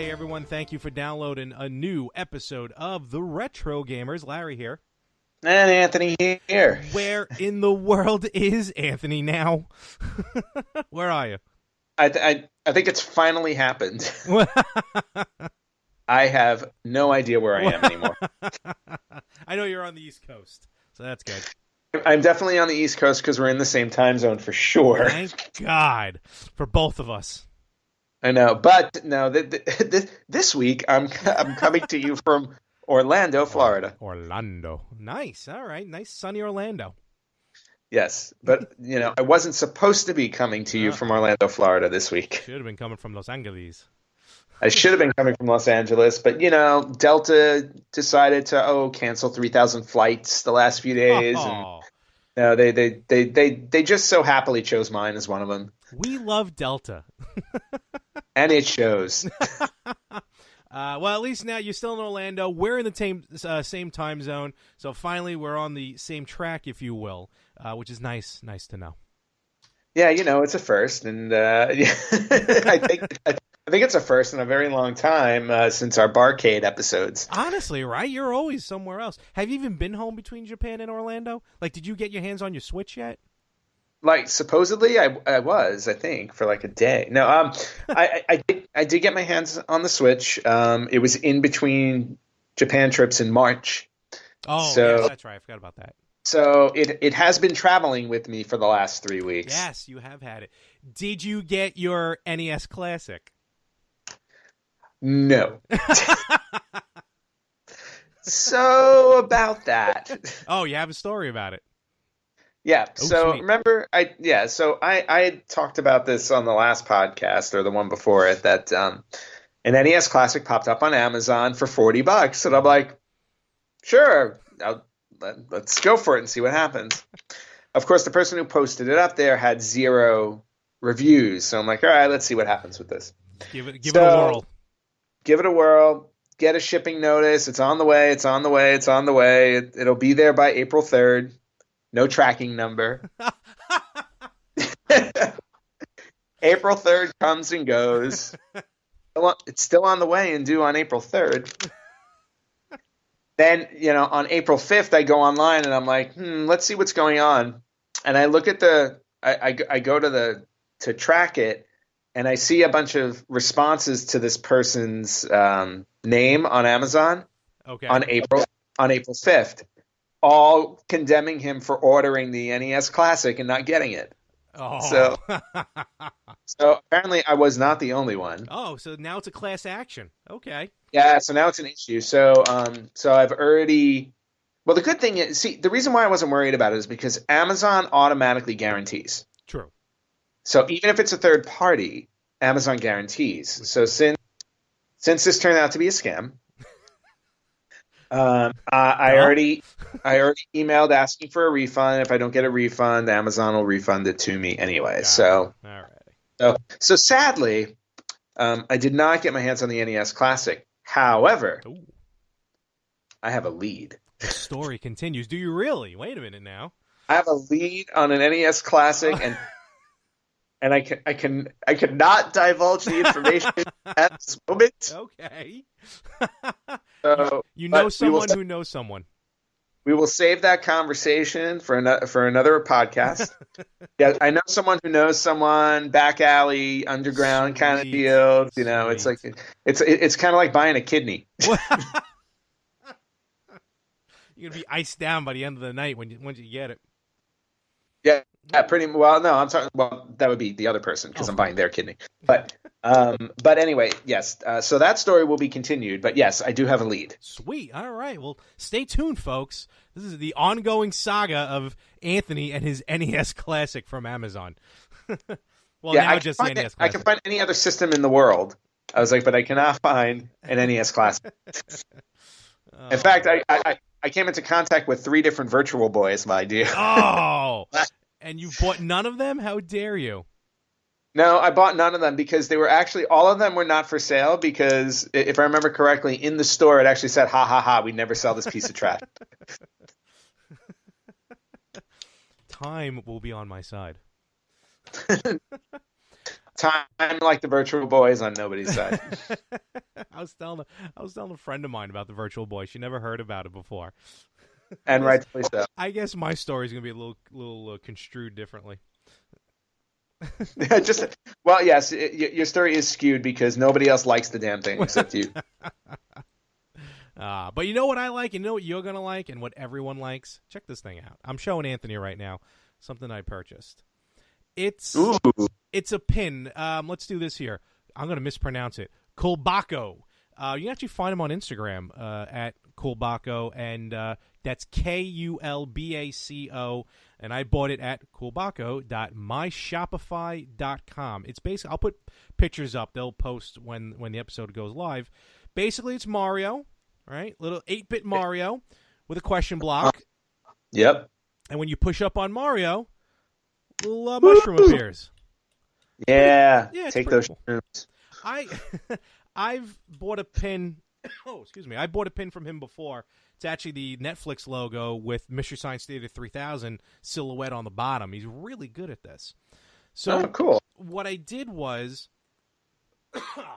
Hey everyone, thank you for downloading a new episode of The Retro Gamers. Larry here. And Anthony here. Where in the world is Anthony now? Where are you? I think it's finally happened. I have no idea where I am anymore. I know you're on the East Coast, so that's good. I'm definitely on the East Coast because we're in the same time zone for sure. Thank God for both of us. I know, but no, this week I'm coming to you from Orlando, Florida. Orlando. Nice. All right. Nice sunny Orlando. Yes, but I wasn't supposed to be coming to you from Orlando, Florida this week. Should have been coming from Los Angeles. I should have been coming from Los Angeles, but Delta decided to cancel 3,000 flights the last few days, and they just so happily chose mine as one of them. We love Delta. And it shows. Well, at least now you're still in Orlando. We're in the same time zone, so finally we're on the same track, if you will, which is nice to know. Yeah, it's a first, and I think it's a first in a very long time since our Barcade episodes. Honestly, right? You're always somewhere else. Have you even been home between Japan and Orlando? Like, did you get your hands on your Switch yet? Like, supposedly I was, I think, for like a day. No, I did get my hands on the Switch. It was in between Japan trips in March. Oh, so, yeah, that's right. I forgot about that. So it has been traveling with me for the last 3 weeks. Yes, you have had it. Did you get your NES Classic? No. So about that. Oh, you have a story about it. Yeah. Oh, so sweet. remember, I had talked about this on the last podcast or the one before it that an NES Classic popped up on Amazon for $40, and I'm like, sure, let's go for it and see what happens. Of course, the person who posted it up there had 0 reviews, so I'm like, all right, let's see what happens with this. Give it a whirl. Give it a whirl. Get a shipping notice. It's on the way. It's on the way. It's on the way. It'll be there by April 3rd. No tracking number. April 3rd comes and goes. It's still on the way and due on April 3rd. Then, on April 5th, I go online and I'm like, let's see what's going on. And I look at I go to track it, and I see a bunch of responses to this person's name on Amazon. Okay. On April 5th. All condemning him for ordering the NES Classic and not getting it. Oh. So apparently I was not the only one. Oh, so now it's a class action. Okay. Yeah, so now it's an issue. So I've already. Well, the good thing is, the reason why I wasn't worried about it is because Amazon automatically guarantees. True. So even if it's a third party, Amazon guarantees. So since this turned out to be a scam. I already emailed asking for a refund. If I don't get a refund, Amazon will refund it to me anyway. So, all right. So sadly, I did not get my hands on the NES Classic. However, I have a lead. The story continues. Do you really? Wait a minute now. I have a lead on an NES Classic, and I cannot divulge the information at this moment. Okay. So, you know someone who knows someone. We will save that conversation for another podcast. Yeah, I know someone who knows someone, back alley, underground kind of deal. It's like it's kind of like buying a kidney. You're gonna be iced down by the end of the night once you get it. Yeah, pretty well. No, I'm talking. Well, that would be the other person because I'm buying their kidney. But anyway, yes. So that story will be continued. But yes, I do have a lead. Sweet. All right. Well, stay tuned, folks. This is the ongoing saga of Anthony and his NES Classic from Amazon. Well, yeah, now just the NES Classic. I can find any other system in the world. I was like, but I cannot find an NES Classic. In fact, I came into contact with 3 different Virtual Boys, my dear. Oh, and you bought none of them? How dare you? No, I bought none of them because they were actually, all of them were not for sale because if I remember correctly, in the store it actually said, ha ha ha, we never sell this piece of trash. Time will be on my side. Time like the Virtual Boys on nobody's side. I was telling a friend of mine about the Virtual Boy. She never heard about it before. And rightfully so. I guess my story is going to be a little construed differently. Well, yes, your story is skewed because nobody else likes the damn thing except you. But you know what I like? You know what you're going to like and what everyone likes? Check this thing out. I'm showing Anthony right now something I purchased. It's a pin. Let's do this here. I'm going to mispronounce it. Kulbako. You can actually find him on Instagram at Kulbako, and that's Kulbaco. And I bought it at kulbako.myshopify.com. It's basically, I'll put pictures up. They'll post when the episode goes live. Basically, it's Mario, right? Little 8-bit Mario with a question block. Yep. And when you push up on Mario, a little mushroom appears. Yeah. Yeah, take those cool. shrooms. I've bought a pin. Oh, excuse me. I bought a pin from him before. It's actually the Netflix logo with Mystery Science Theater 3000 silhouette on the bottom. He's really good at this. So cool. What I did was,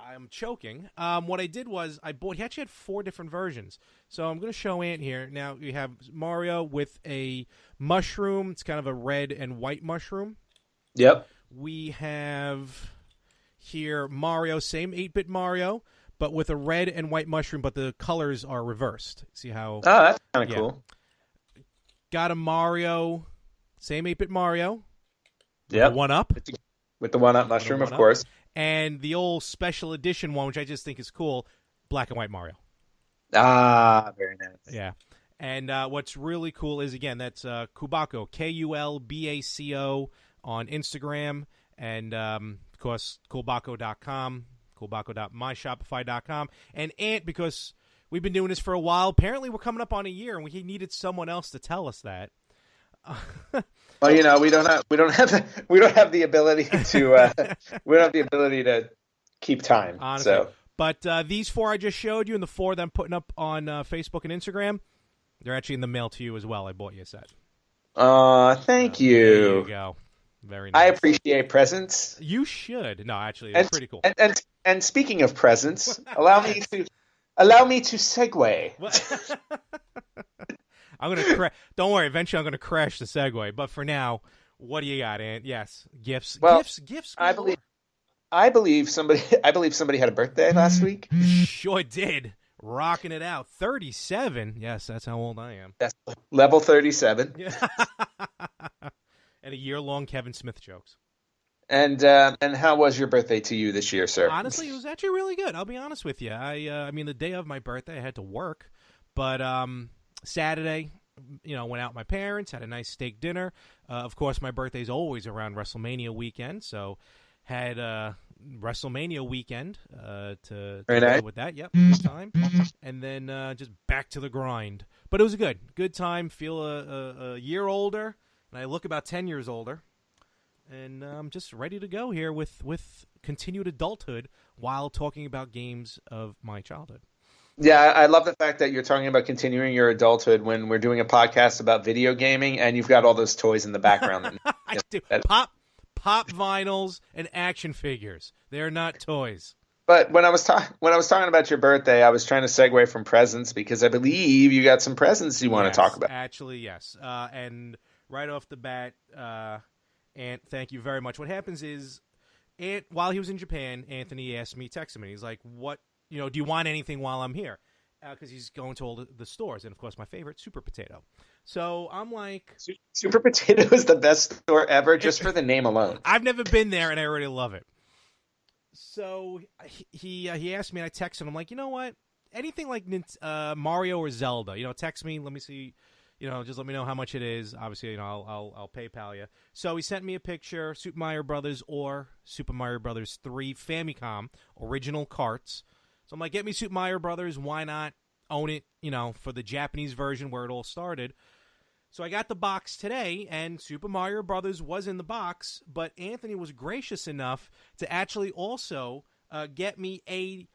I'm choking. What I did was he actually had 4 different versions. So I'm going to show Ant here. Now we have Mario with a mushroom. It's kind of a red and white mushroom. Yep. We have here Mario, same 8-bit Mario, but with a red and white mushroom, but the colors are reversed. See how? Oh, that's kind of cool. Got a Mario, same 8-bit Mario. Yep. One up. With the one-up mushroom, of course. And the old special edition one, which I just think is cool, black and white Mario. Ah, very nice. Yeah. And what's really cool is, again, that's Kulbako, Kulbaco on Instagram, and, of course, Kulbako.com, Kulbako.myshopify.com. And Ant, because we've been doing this for a while, apparently we're coming up on a year, and we needed someone else to tell us that. Well, we don't have the ability to keep time. Honestly. So. But these 4 I just showed you, and the 4 that I'm putting up on Facebook and Instagram, they're actually in the mail to you as well. I bought you a set. Thank you. There you go. Very nice. I appreciate presents. You should. No, actually, it's pretty cool. And speaking of presents, allow me to segue. I'm gonna don't worry. Eventually, I'm gonna crash the segue. But for now, what do you got, Ant? Yes, gifts. Well, gifts. I believe somebody had a birthday last week. Sure did. Rocking it out. 37. Yes, that's how old I am. That's level 37. And a year-long Kevin Smith jokes. And how was your birthday to you this year, sir? Honestly, it was actually really good. I'll be honest with you. I mean, the day of my birthday, I had to work, but Saturday, went out with my parents, had a nice steak dinner. Of course, my birthday's always around WrestleMania weekend, so had WrestleMania weekend to deal with that. Yep, good time. And then just back to the grind. But it was a good time. Feel a year older, and I look about 10 years older. And I'm just ready to go here with continued adulthood while talking about games of my childhood. Yeah, I love the fact that you're talking about continuing your adulthood when we're doing a podcast about video gaming, and you've got all those toys in the background. I do. Pop vinyls and action figures. They're not toys. But when I was talking about your birthday, I was trying to segue from presents because I believe you got some presents you want to talk about. Actually, yes. And right off the bat, Ant, thank you very much. What happens is, while he was in Japan, Anthony texted me. He's like, "What? Do you want anything while I'm here?" Because he's going to all the stores, and of course, my favorite, Super Potato. So I'm like, Super Potato is the best store ever, just for the name alone. I've never been there, and I already love it. So he asked me, and I texted him. I'm like, you know what? Anything like Mario or Zelda, text me. Let me see. Just let me know how much it is. Obviously, I'll PayPal you. So he sent me a picture, Super Mario Brothers or Super Mario Brothers 3 Famicom original carts. So I'm like, get me Super Mario Brothers. Why not own it, for the Japanese version where it all started? So I got the box today, and Super Mario Brothers was in the box, but Anthony was gracious enough to actually also get me a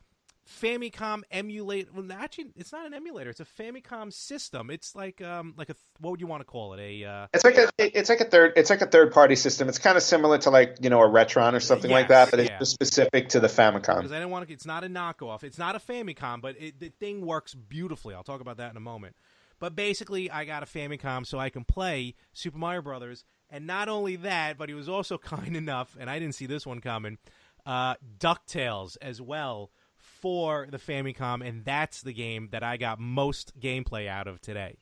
Famicom emulator. Well, actually, it's not an emulator. It's a Famicom system. It's like what would you want to call it? It's like a third party system. It's kind of similar to like, a Retron or something like that, but it's just specific to the Famicom. Because I didn't want to. It's not a knockoff. It's not a Famicom, but the thing works beautifully. I'll talk about that in a moment. But basically, I got a Famicom so I can play Super Mario Brothers, and not only that, but he was also kind enough, and I didn't see this one coming, DuckTales as well for the Famicom, and that's the game that I got most gameplay out of today.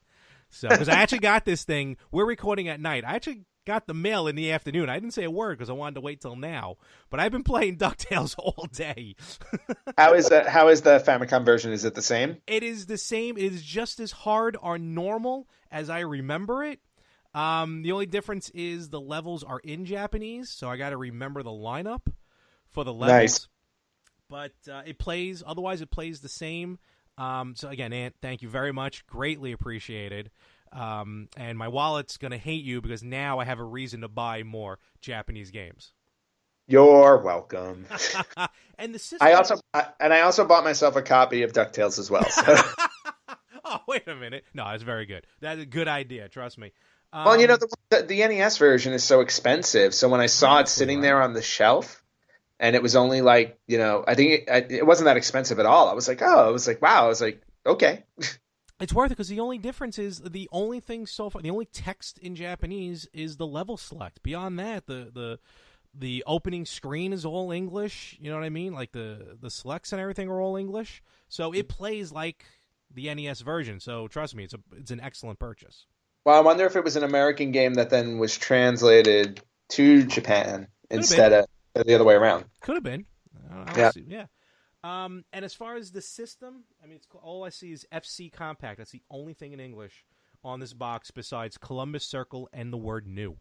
So, because I actually got this thing, we're recording at night. I actually got the mail in the afternoon. I didn't say a word because I wanted to wait till now, but I've been playing DuckTales all day. How is the Famicom version? Is it the same? It is the same. It is just as hard or normal as I remember it. The only difference is the levels are in Japanese, so I got to remember the lineup for the levels. Nice. But it plays the same. So again, Ant, thank you very much. Greatly appreciated. And my wallet's going to hate you because now I have a reason to buy more Japanese games. You're welcome. And the system... I also bought myself a copy of DuckTales as well. So. Oh, wait a minute. No, it's very good. That's a good idea. Trust me. Well, the NES version is so expensive. So when I saw it sitting there on the shelf, and it was only like, I think it wasn't that expensive at all. I was like, wow. I was like, okay. It's worth it because the only difference is the only thing so far, the only text in Japanese is the level select. Beyond that, the opening screen is all English. You know what I mean? Like the selects and everything are all English. So it plays like the NES version. So trust me, it's an excellent purchase. Well, I wonder if it was an American game that then was translated to Japan instead of the other way around. Could have been. Yeah. And as far as the system, I mean, all I see is FC Compact. That's the only thing in English on this box besides Columbus Circle and the word new.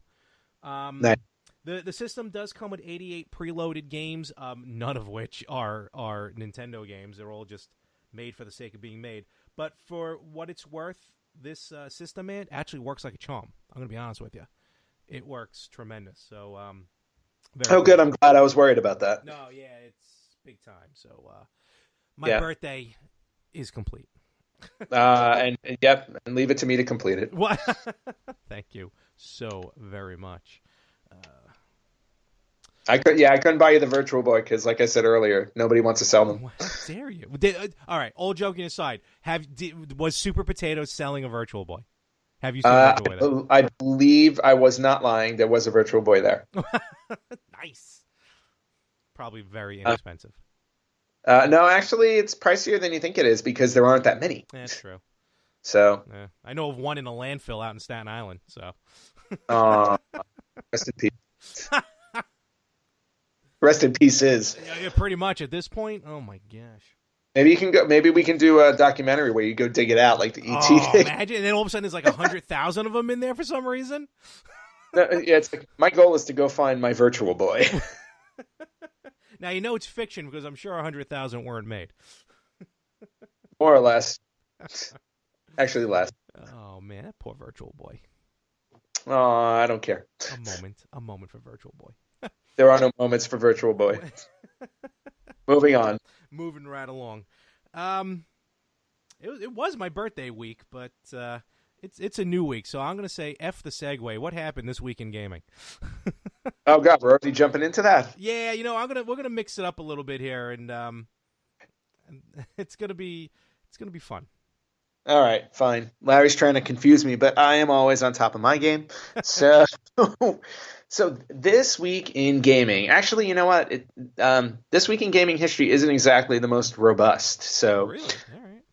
Nice. The system does come with 88 preloaded games, none of which are Nintendo games. They're all just made for the sake of being made. But for what it's worth, this system, man, actually works like a charm. I'm going to be honest with you. It works tremendous. So, good. I'm glad. I was worried about that. No, yeah, it's big time. So, my birthday is complete. And leave it to me to complete it. What? Thank you so very much. I couldn't buy you the Virtual Boy because, like I said earlier, nobody wants to sell them. How dare you? All right, all joking aside, was Super Potato selling a Virtual Boy? Have you seen Virtual Boy? I believe I was not lying. There was a Virtual Boy there. Nice. Probably very inexpensive. No, actually, it's pricier than you think it is because there aren't that many. That's true. So I know of one in a landfill out in Staten Island. So, rest in peace. Rest in pieces. Yeah, pretty much at this point. Oh my gosh. Maybe we can do a documentary where you go dig it out, like the ET thing. Imagine, and then all of a sudden there's like 100,000 of them in there for some reason. It's like, my goal is to go find my Virtual Boy. Now you know it's fiction because I'm sure 100,000 weren't made. More or less. Actually, less. Oh man, that poor Virtual Boy. Oh, I don't care. A moment for Virtual Boy. There are no moments for Virtual Boy. Moving on. Moving right along. It was my birthday week, but it's a new week, so I'm going to say F the segue. What happened this week in gaming? Oh God, we're already jumping into that. Yeah, we're gonna mix it up a little bit here, and it's gonna be fun. All right, fine. Larry's trying to confuse me, but I am always on top of my game. So this week in gaming, actually, you know what? This week in gaming history isn't exactly the most robust. So, really?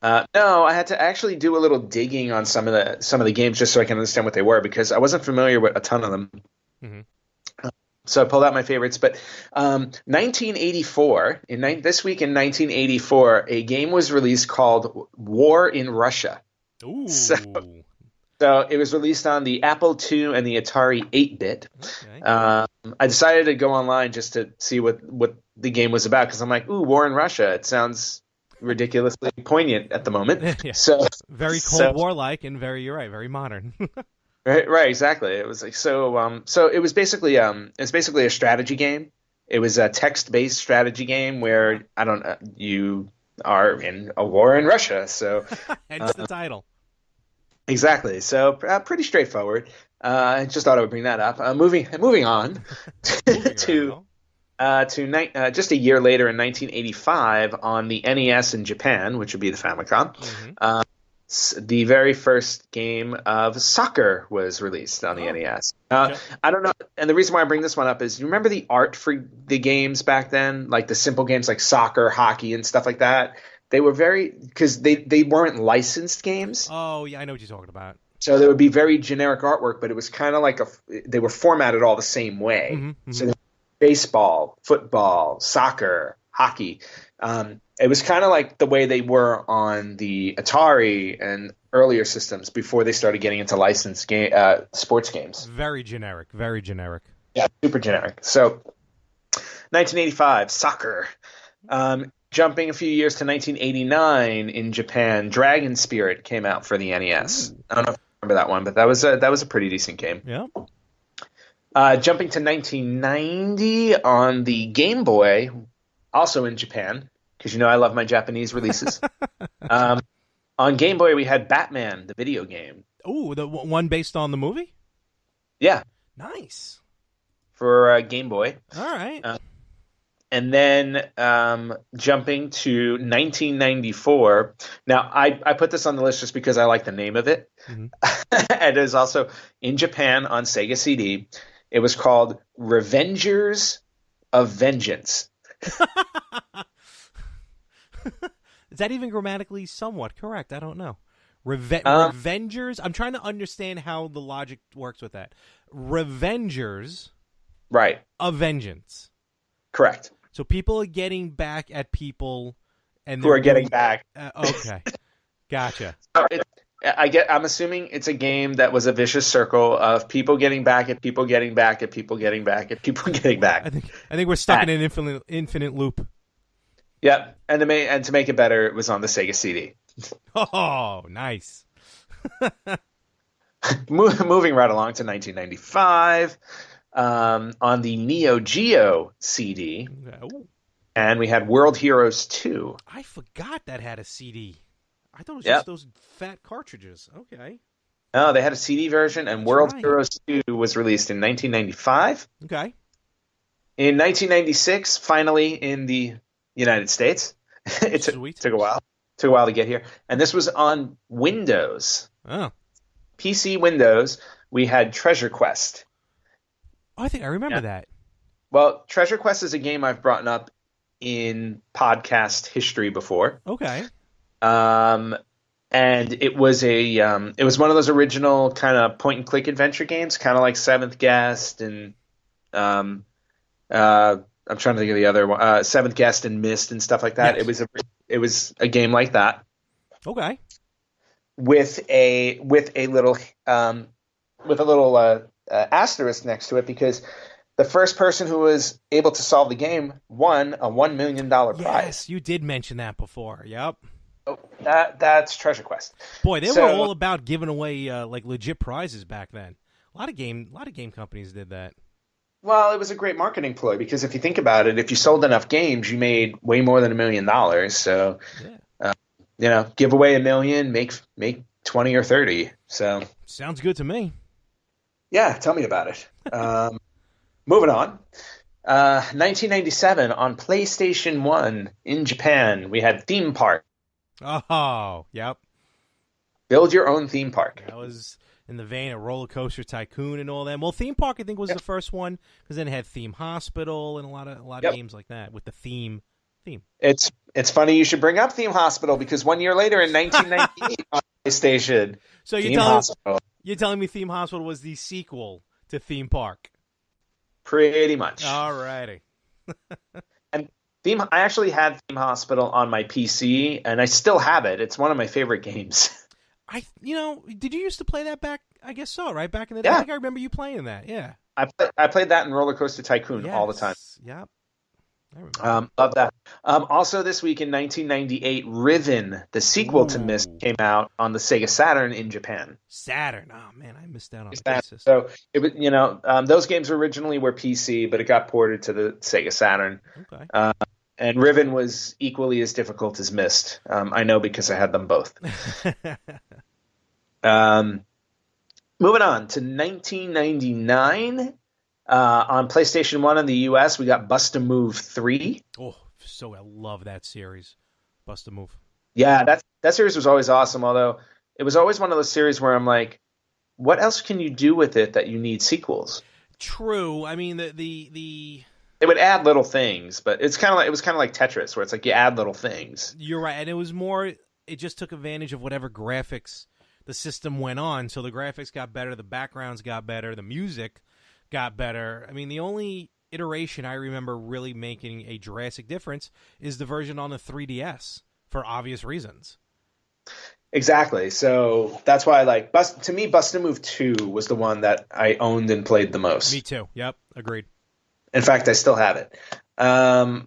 All right. No, I had to actually do a little digging on some of the games just so I can understand what they were because I wasn't familiar with a ton of them. Mm-hmm. So I pulled out my favorites, but 1984. This week in 1984, a game was released called War in Russia. Ooh. So it was released on the Apple II and the Atari 8-bit. Okay. I decided to go online just to see what the game was about because I'm like, ooh, War in Russia. It sounds ridiculously poignant at the moment. Yeah. So very Cold War-like and you're right, very modern. Right, exactly. It was like so it was basically a strategy game. It was a text-based strategy game where are in a war in Russia. So Hence the title. exactly. So pretty straightforward. I just thought I would bring that up. Moving on Moving to around. just a year later in 1985 on the NES in Japan, which would be the Famicom. The very first game of soccer was released on the NES. Okay. I don't know, and the reason why I bring this one up is you remember the art for the games back then, like the simple games like soccer, hockey, and stuff like that. They were because they weren't licensed games. Oh, yeah, I know what you're talking about. So there would be very generic artwork, but it was kind of like they were formatted all the same way. So there was baseball, football, soccer, hockey. It was kind of like the way they were on the Atari and earlier systems before they started getting into licensed sports games. Very generic. Very generic. Yeah, super generic. So 1985, soccer. Jumping a few years to 1989 in Japan, Dragon Spirit came out for the NES. I don't know if you remember that one, but that was a pretty decent game. Yeah. Jumping to 1990 on the Game Boy, also in Japan, because I love my Japanese releases. On Game Boy, we had Batman, the video game. Ooh, the one based on the movie? Yeah. Nice. For Game Boy. All right. And then jumping to 1994. Now, I put this on the list just because I like the name of it. And it is also in Japan on Sega CD. It was called Revengers of Vengeance. Is that even grammatically somewhat correct? I don't know. Revengers? I'm trying to understand how the logic works with that. Revengers Right. of Vengeance. Correct. So people are getting back at people, and who are getting back. Okay, gotcha. I'm assuming it's a game that was a vicious circle of people getting back at people getting back at people getting back at people getting back. I think we're stuck in an infinite loop. Yep, and to make it better, it was on the Sega CD. Oh, nice. Moving right along to 1995. On the Neo Geo CD, and we had World Heroes 2. I forgot that had a CD. I thought it was just those fat cartridges. Okay. No, they had a CD version, and World Heroes 2 was released in 1995. Okay. In 1996, finally in the United States. It took a while. Took a while to get here. And this was on Windows. Oh. PC Windows, we had Treasure Quest. Oh, I think I remember that. Well, Treasure Quest is a game I've brought up in podcast history before. Okay. And it was it was one of those original kind of point and click adventure games, kind of like Seventh Guest and I'm trying to think of the other one, Seventh Guest and Myst and stuff like that. Yes. It was a game like that. Okay. With a little asterisk next to it, because the first person who was able to solve the game won a $1 million prize. Yes, you did mention that before. Yep. Oh, that's Treasure Quest. Boy, they were all about giving away like legit prizes back then. A lot of game companies did that. Well, it was a great marketing ploy, because if you think about it, if you sold enough games, you made way more than $1 million. So, give away $1 million, make 20 or 30. So sounds good to me. Yeah, tell me about it. Moving on. 1997 on PlayStation 1 in Japan, we had Theme Park. Oh, yep. Build your own theme park. That was in the vein of Roller Coaster Tycoon and all that. Well, Theme Park, I think, was the first one, because then it had Theme Hospital and a lot of games like that with the theme. It's funny you should bring up Theme Hospital, because 1 year later in 1998 on PlayStation, so you're telling me Theme Hospital was the sequel to Theme Park? Pretty much. All righty. And I actually had Theme Hospital on my PC, and I still have it. It's one of my favorite games. Did you used to play that back? I guess so, right? Back in the day? Yeah. I think I remember you playing that, yeah. I played that in Roller Coaster Tycoon all the time. Yep. Love that. Also this week in 1998, Riven, the sequel to Myst, came out on the Sega Saturn in Japan. Saturn. Oh, man, I missed out on that. So, it was, those games originally were PC, but it got ported to the Sega Saturn. Okay. And Riven was equally as difficult as Myst. I know because I had them both. Moving on to 1999. On PlayStation 1 in the US, we got Bust a Move 3. Oh, so I love that series. Bust a Move. Yeah, that series was always awesome, although it was always one of those series where I'm like, what else can you do with it that you need sequels? True. I mean, the They would add little things, but it was kind of like Tetris, where it's like you add little things. You're right, and it was more. It just took advantage of whatever graphics the system went on. So the graphics got better, the backgrounds got better, the music got better. I mean, the only iteration I remember really making a drastic difference is the version on the 3DS for obvious reasons. Exactly. So that's why, like, Bust a Move 2 was the one that I owned and played the most. Me too. Yep, agreed. In fact, I still have it.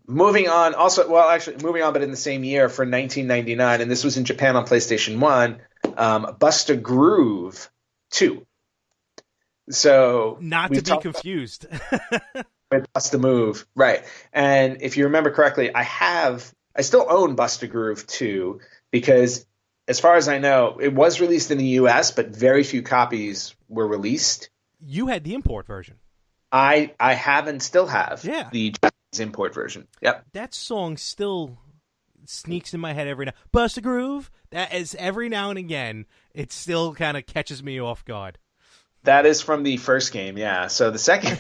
Moving on, moving on, but in the same year for 1999, and this was in Japan on PlayStation 1, Bust a Groove 2. So not to be confused with Bust a Move, right? And if you remember correctly, I still own Bust a Groove 2 because, as far as I know, it was released in the U.S., but very few copies were released. You had the import version. I have and still have the Japanese import version. Yep. That song still sneaks in my head every now. Bust a Groove. That is every now and again. It still kind of catches me off guard. That is from the first game, yeah. So the second,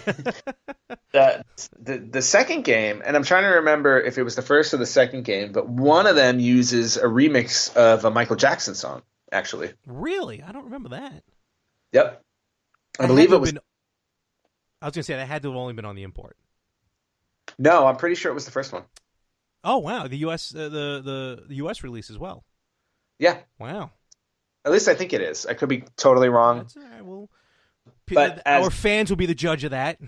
the second game, and I'm trying to remember if it was the first or the second game, but one of them uses a remix of a Michael Jackson song. Actually, really, I don't remember that. Yep, I believe it was. I was gonna say that had to have only been on the import. No, I'm pretty sure it was the first one. Oh wow, the U.S. The U.S. release as well. Yeah. Wow. At least I think it is. I could be totally wrong. That's all right. Well, but our fans will be the judge of that.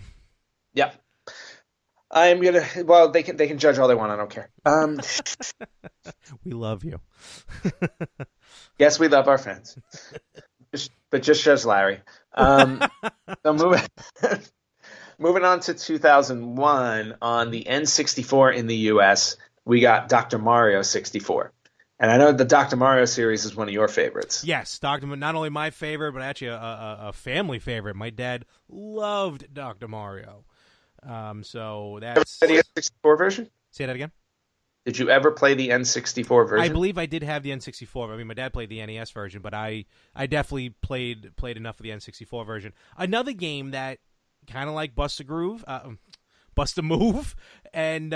Yep. I'm gonna. Well, they can judge all they want. I don't care. We love you. Yes, we love our fans, but just judge Larry. So moving on to 2001 on the N64 in the US, we got Dr. Mario 64. And I know the Dr. Mario series is one of your favorites. Yes, not only my favorite, but actually a family favorite. My dad loved Dr. Mario. So that's... Did you ever play the N64 version? Say that again? Did you ever play the N64 version? I believe I did have the N64. I mean, my dad played the NES version, but I definitely played enough of the N64 version. Another game that kind of like Bust a Groove, Bust a Move, and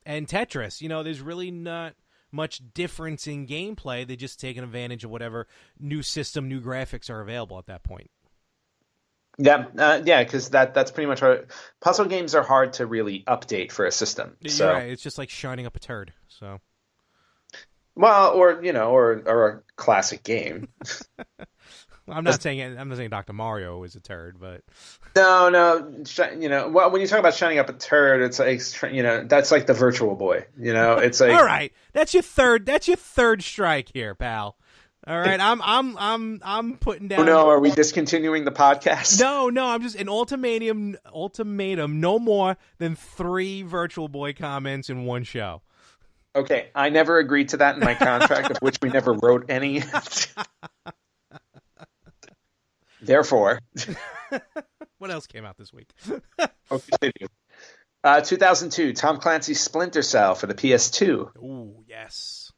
Tetris. You know, there's really not much difference in gameplay. They're just taking advantage of whatever new system, new graphics are available at that point. Yeah, because that's pretty much what puzzle games are hard to really update for a system. So. You're right. It's just like shining up a turd. So, well, or a classic game. I'm not saying Dr. Mario is a turd, but no, well, when you talk about shining up a turd, it's like that's like the Virtual Boy. It's like all right, that's your third strike here, pal. All right, I'm putting down. Oh no, are we discontinuing the podcast? No, I'm just an ultimatum. No more than 3 Virtual Boy comments in one show. Okay, I never agreed to that in my contract, of which we never wrote any. Therefore, what else came out this week? I'll continue. 2002, Tom Clancy's Splinter Cell for the PS2. Ooh, yes.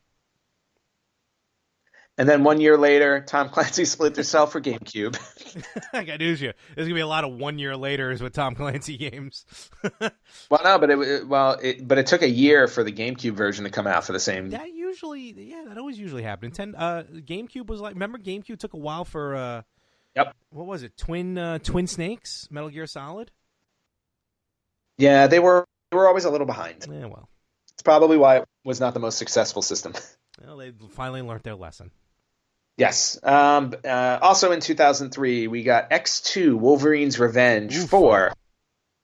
And then 1 year later, Tom Clancy's Splinter Cell for GameCube. I got news for you. There's gonna be a lot of 1 year laters with Tom Clancy games. Well, no, but it took a year for the GameCube version to come out for the same. That always usually happened. GameCube was like, remember GameCube took a while for. Yep. What was it? Twin Snakes, Metal Gear Solid. Yeah, they were always a little behind. Yeah, well, it's probably why it was not the most successful system. Well, they finally learned their lesson. Yes. Also in 2003, we got X2 Wolverine's Revenge for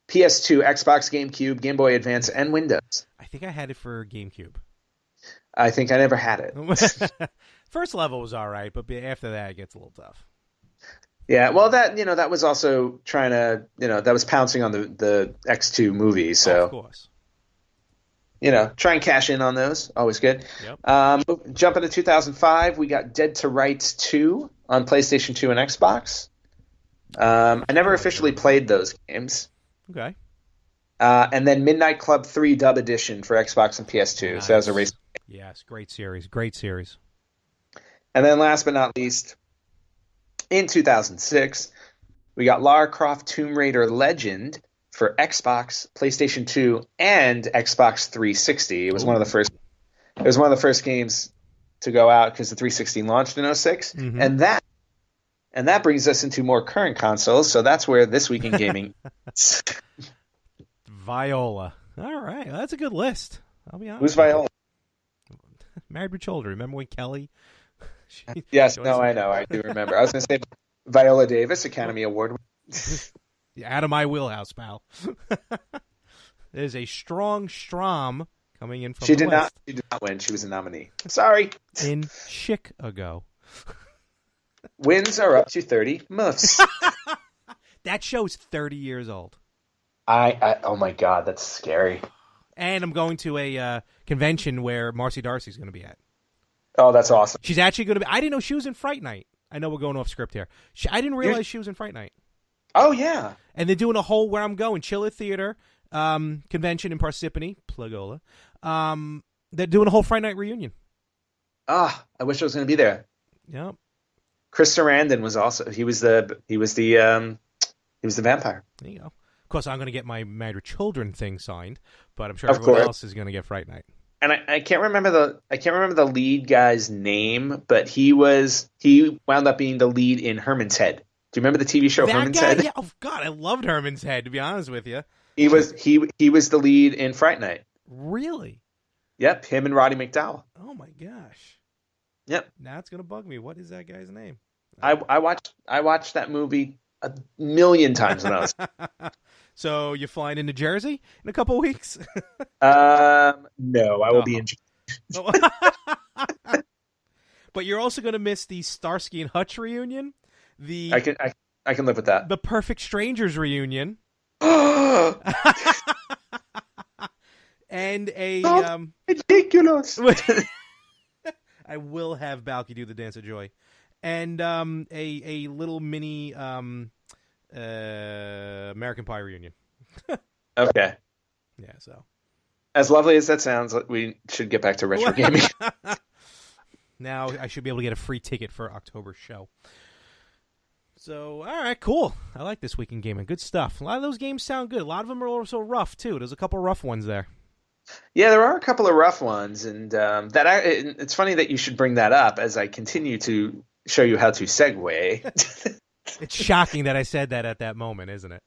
PS2, Xbox, GameCube, Game Boy Advance, and Windows. I think I had it for GameCube. I think I never had it. First level was all right, but after that, it gets a little tough. Yeah, well, that was also trying to, that was pouncing on the X2 movie. So, of course. try and cash in on those. Always good. Yep. Jumping to 2005, we got Dead to Rights 2 on PlayStation 2 and Xbox. I never officially played those games. Okay. And then Midnight Club 3 Dub Edition for Xbox and PS2. Nice. So that was a race. Yes, great series. Great series. And then last but not least, in 2006, we got Lara Croft Tomb Raider Legend for Xbox, PlayStation 2, and Xbox 360. It was one of the first. It was one of the first games to go out because the 360 launched in 06. Mm-hmm. And that brings us into more current consoles. So that's where This Week in Gaming. Viola. All right, well, that's a good list. I'll be honest. Who's Viola? Married with Children. Remember when Kelly? Yes, no, I know. I do remember. I was going to say Viola Davis, Academy Award. Out of my wheelhouse, pal. There's a strong Strom coming in from She the did West. not win. She was a nominee. Sorry. In Chicago. Wins are up to 30 muffs. That show's 30 years old. Oh my God, that's scary. And I'm going to a convention where Marcy Darcy's going to be at. Oh, that's awesome. She's actually going to be. I didn't know she was in Fright Night. I know we're going off script here. I didn't realize she was in Fright Night. Oh, yeah. And they're doing a whole where I'm going, Chiller Theater convention in Parsippany, Plagola. They're doing a whole Fright Night reunion. I wish I was going to be there. Yep. Chris Sarandon was also. He was the vampire. There you go. Of course, I'm going to get my Married with Children thing signed, but I'm sure Of everyone course. else is going to get Fright Night. And I can't remember the lead guy's name, but he wound up being the lead in Herman's Head. Do you remember the TV show Herman's Head? Yeah. Oh God, I loved Herman's Head. To be honest with you, He was the lead in Fright Night. Really? Yep, him and Roddy McDowell. Oh my gosh. Yep. Now it's going to bug me. What is that guy's name? I watched that movie a million times when I was. So you're flying into Jersey in a couple of weeks? No, I will be in. But you're also going to miss the Starsky and Hutch reunion. I can live with that. The Perfect Strangers reunion. And a ridiculous. I will have Balky do the Dance of Joy, and a little mini American Pie reunion. Okay. Yeah. So as lovely as that sounds, we should get back to retro gaming. Now I should be able to get a free ticket for October's show. So, all right, cool. I like This Week in Gaming. Good stuff. A lot of those games sound good. A lot of them are also rough, too. There's a couple rough ones there. Yeah, there are a couple of rough ones. And it's funny that you should bring that up as I continue to show you how to segue. It's shocking that I said that at that moment, isn't it?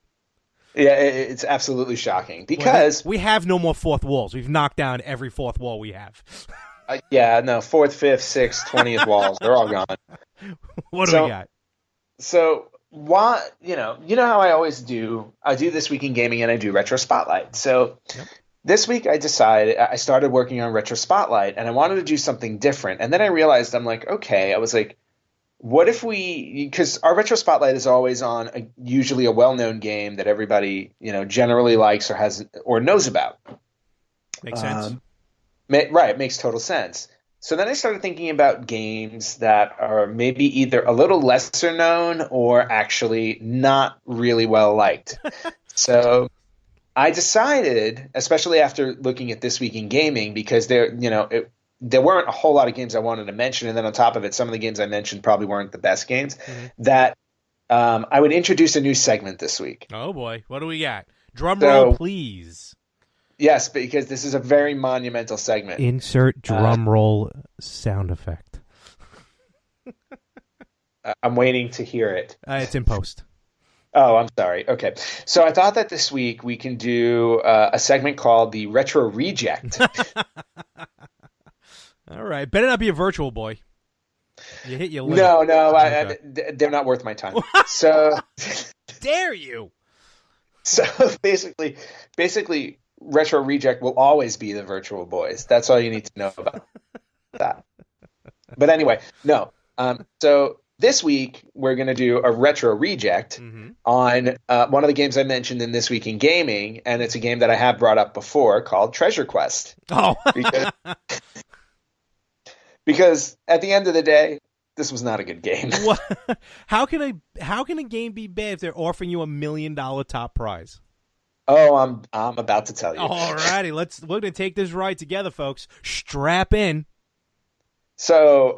Yeah, it's absolutely shocking. Because we have no more fourth walls. We've knocked down every fourth wall we have. Yeah, no, 4th, 5th, 6th, 20th walls. They're all gone. What do we got? So why you know how I always do? I do This Week in Gaming and I do Retro Spotlight. So This week I started working on Retro Spotlight and I wanted to do something different. And then I realized I was like, what if because our Retro Spotlight is always on usually a well-known game that everybody generally likes or knows about. Makes sense. Right, it makes total sense. So then I started thinking about games that are maybe either a little lesser known or actually not really well liked. So I decided, especially after looking at This Week in Gaming, because there weren't a whole lot of games I wanted to mention, and then on top of it, some of the games I mentioned probably weren't the best games, that I would introduce a new segment this week. Oh boy, what do we got? Drum roll, please. Yes, because this is a very monumental segment. Insert drum roll sound effect. I'm waiting to hear it. It's in post. Oh, I'm sorry. Okay. So I thought that this week we can do a segment called the Retro Reject. All right. Better not be a virtual boy. You hit your limit. No. Okay. They're not worth my time. So dare you? So basically, Retro Reject will always be the Virtual Boys. That's all you need to know about that. But anyway, no. So this week we're going to do a retro reject on one of the games I mentioned in This Week in Gaming, and it's a game that I have brought up before called Treasure Quest. Oh. Because at the end of the day, this was not a good game. How can a game be bad if they're offering you $1 million top prize? Oh, I'm about to tell you. All righty, we're gonna take this ride together, folks. Strap in. So,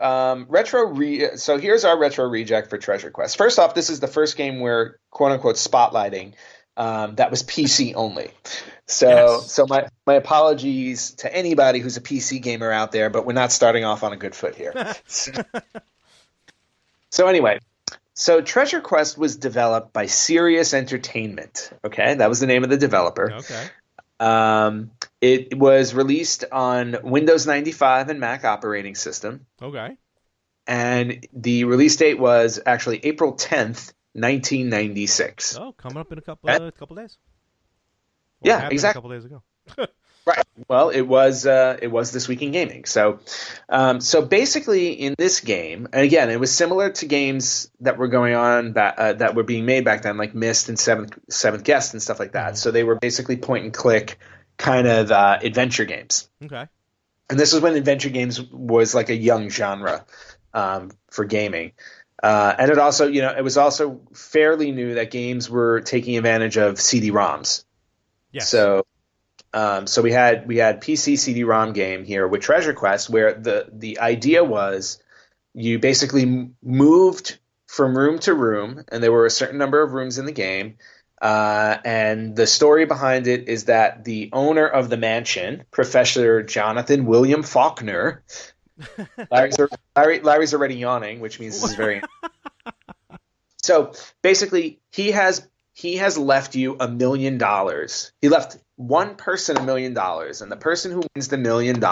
so here's our retro reject for Treasure Quest. First off, this is the first game we're quote unquote spotlighting that was PC only. So my apologies to anybody who's a PC gamer out there, but we're not starting off on a good foot here. So anyway, Treasure Quest was developed by Sirius Entertainment. Okay, that was the name of the developer. Okay. It was released on Windows 95 and Mac operating system. Okay. And the release date was actually April 10th, 1996. Oh, coming up in a couple days. Yeah, exactly. A couple days ago. Right. Well, it was This Week in Gaming. So basically, in this game, and again, it was similar to games that were going on that were being made back then, like Myst and Seventh Guest and stuff like that. So they were basically point and click kind of adventure games. Okay. And this is when adventure games was like a young genre for gaming. And it also, it was also fairly new that games were taking advantage of CD-ROMs. Yes. So we had PC CD-ROM game here with Treasure Quest, where the idea was you basically moved from room to room, and there were a certain number of rooms in the game. And the story behind it is that the owner of the mansion, Professor Jonathan William Faulkner, Larry's already yawning, which means this is very. So basically, he has left you $1 million. He left one person $1 million, and the person who wins the $1 million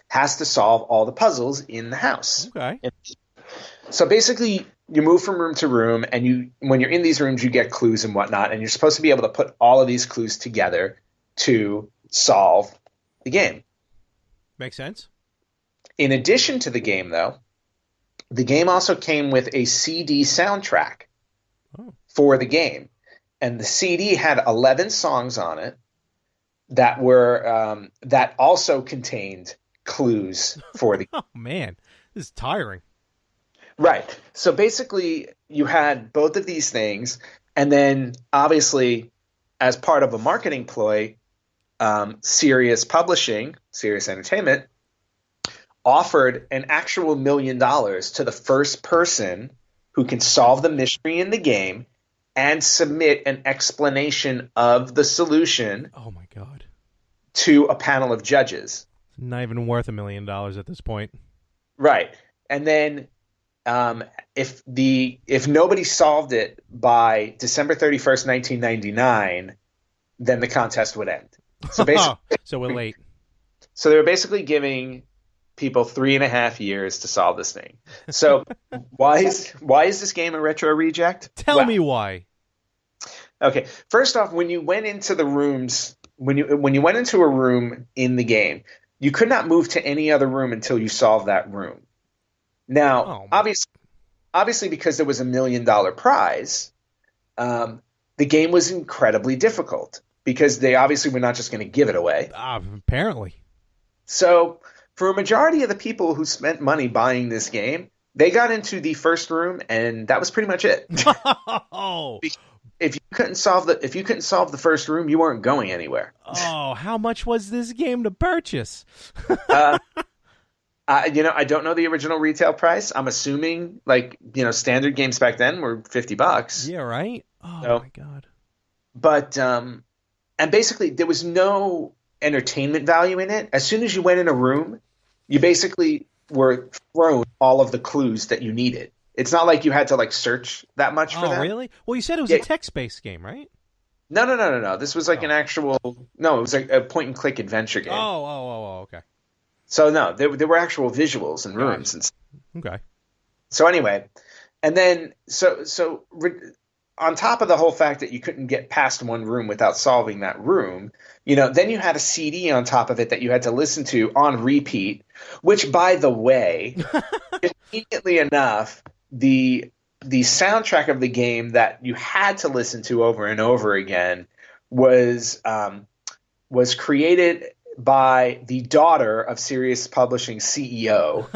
has to solve all the puzzles in the house. Okay. So basically, you move from room to room, and when you're in these rooms, you get clues and whatnot, and you're supposed to be able to put all of these clues together to solve the game. Makes sense. In addition to the game, though, the game also came with a CD soundtrack for the game. And the CD had 11 songs on it that were that also contained clues for the game. Oh, man. This is tiring. Right. So basically, you had both of these things. And then, obviously, as part of a marketing ploy, Sirius Entertainment, offered an actual $1 million to the first person who can solve the mystery in the game and submit an explanation of the solution. Oh my God! To a panel of judges. Not even worth $1 million at this point. Right, and then if nobody solved it by December 31st, 1999, then the contest would end. So basically, so we're late. So they were basically giving people 3.5 years to solve this thing. So why is this game a retro reject? Tell me why. Okay, first off, when you went into the rooms, when you went into a room in the game, you could not move to any other room until you solved that room. Now, obviously, because there was $1 million prize, the game was incredibly difficult because they obviously were not just going to give it away. Apparently. So, for a majority of the people who spent money buying this game, they got into the first room, and that was pretty much it. Oh. If you couldn't solve the first room, you weren't going anywhere. Oh, how much was this game to purchase? I don't know the original retail price. I'm assuming, standard games back then were $50. Yeah, right. Oh my God. But and basically there was no entertainment value in it. As soon as you went in a room, you basically were thrown all of the clues that you needed. It's not like you had to search that much for that. Oh, really? Well, you said it was a text-based game, right? No. This was an actual. No, it was like a point-and-click adventure game. Oh, okay. So no, there were actual visuals and rooms and stuff. Okay. So anyway, and then on top of the whole fact that you couldn't get past one room without solving that room, then you had a CD on top of it that you had to listen to on repeat. Which, by the way, conveniently enough, the soundtrack of the game that you had to listen to over and over again was created by the daughter of Sirius Publishing CEO.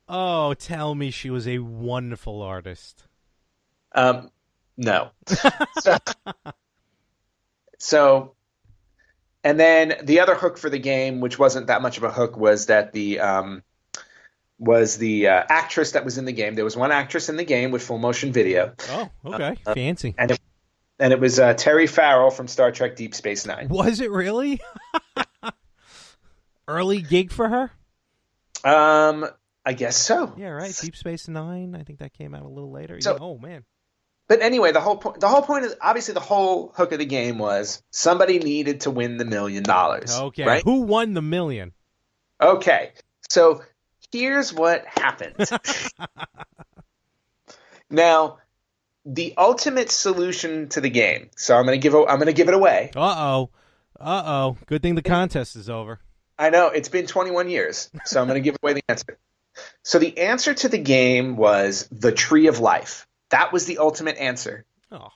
Oh, tell me she was a wonderful artist. No. So, and then the other hook for the game, which wasn't that much of a hook, was that the actress that was in the game. There was one actress in the game with full motion video. Oh, okay, fancy. And it was Terry Farrell from Star Trek Deep Space Nine. Was it really? Early gig for her? I guess so. Yeah, right. Deep Space Nine. I think that came out a little later. So, yeah. Oh man. But anyway, the whole point is obviously the whole hook of the game was somebody needed to win the $1 million. Okay. Right? Who won the $1 million? Okay. So here's what happened. Now, the ultimate solution to the game. So I'm going to give it away. Uh-oh. Good thing the contest is over. I know, it's been 21 years. So I'm going to give away the answer. So the answer to the game was the Tree of Life. That was the ultimate answer. Oh.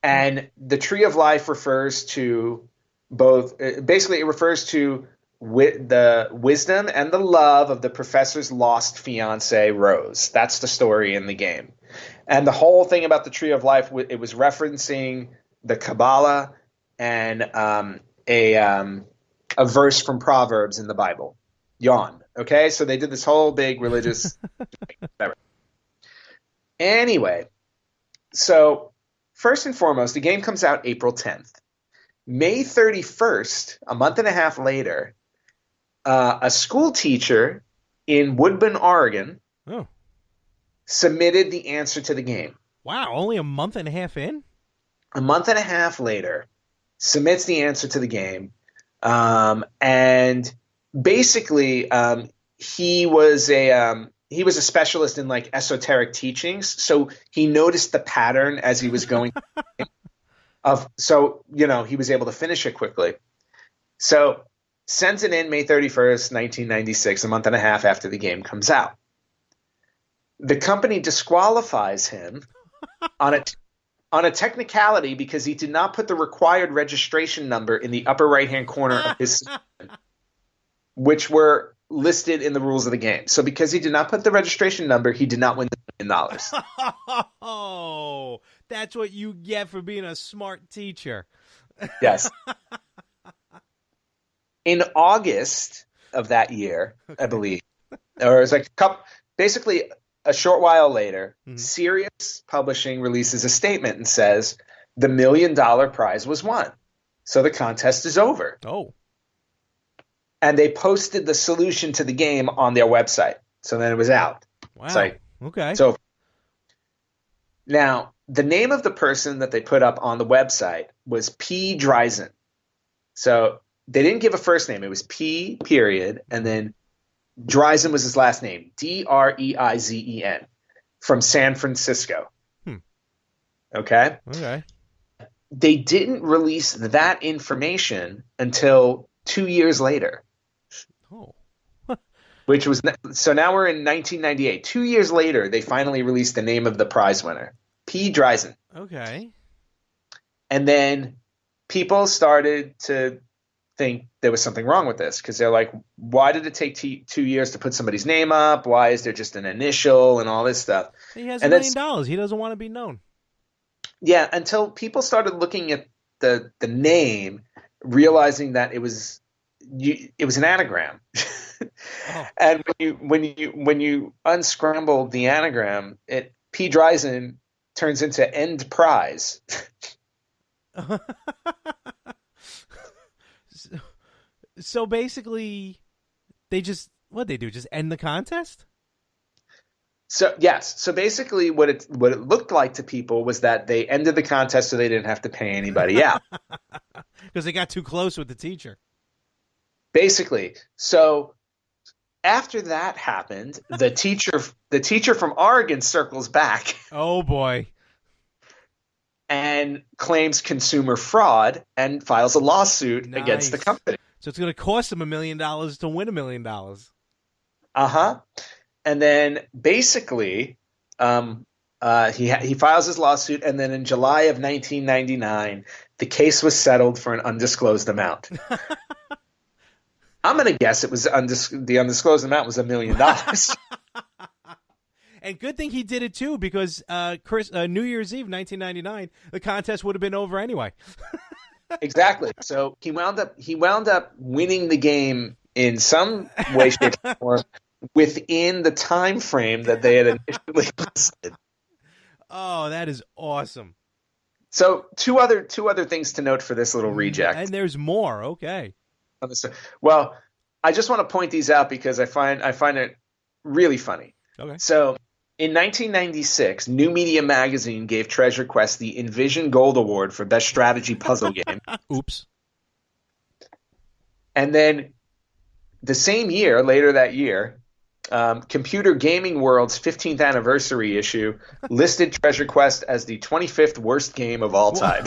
And the Tree of Life refers to both, basically it refers to the wisdom and the love of the professor's lost fiancée, Rose. That's the story in the game. And the whole thing about the Tree of Life, it was referencing the Kabbalah and a verse from Proverbs in the Bible. Yawn. Okay? So they did this whole big religious whatever. Anyway, so first and foremost, the game comes out April 10th. May 31st, a month and a half later, a school teacher in Woodburn, Oregon, submitted the answer to the game. Wow, only a month and a half in? A month and a half later, submits the answer to the game. And basically, he was a specialist in like esoteric teachings, so he noticed the pattern as he was going he was able to finish it quickly. So sends it in May 31st, 1996, a month and a half after the game comes out. The company disqualifies him on a technicality because he did not put the required registration number in the upper right-hand corner of his system, which were listed in the rules of the game. So because he did not put the registration number, he did not win the $1 million. Oh, that's what you get for being a smart teacher. Yes. In August of that year, I believe, or it was like basically a short while later, Sirius Publishing releases a statement and says the $1 million prize was won. So the contest is over. Oh. And they posted the solution to the game on their website. So then it was out. Wow. Okay. So now the name of the person that they put up on the website was P. Dreisen. So they didn't give a first name. It was P. period, and then Dreisen was his last name, Dreizen, from San Francisco. Okay? Okay. They didn't release that information until 2 years later. Oh. Which was so now we're in 1998. 2 years later, they finally released the name of the prize winner, P. Dreisen. Okay. And then people started to think there was something wrong with this because they're like, why did it take 2 years to put somebody's name up? Why is there just an initial and all this stuff? He has $1 million. He doesn't want to be known. Yeah, until people started looking at the name, realizing that it was an anagram. Oh. And when you unscramble the anagram, P. Dreisen turns into end prize. So basically, just end the contest? So yes. So basically, what it looked like to people was that they ended the contest so they didn't have to pay anybody out because they got too close with the teacher. Basically, so after that happened, the teacher from Oregon circles back. Oh boy. And claims consumer fraud and files a lawsuit against the company. So it's going to cost them $1 million to win $1 million. And then basically, he files his lawsuit, and then in July of 1999, the case was settled for an undisclosed amount. I'm going to guess it was the undisclosed amount was $1 million. And good thing he did it too, because New Year's Eve, 1999, the contest would have been over anyway. Exactly. So he wound up winning the game in some way, shape, or form within the time frame that they had initially listed. Oh, that is awesome. So two other things to note for this little reject. And there's more. Okay. Well, I just want to point these out because I find it really funny. Okay. So in 1996, New Media Magazine gave Treasure Quest the Envision Gold Award for Best Strategy Puzzle Game. Oops. And then the same year, later that year, Computer Gaming World's 15th anniversary issue listed Treasure Quest as the 25th worst game of all time.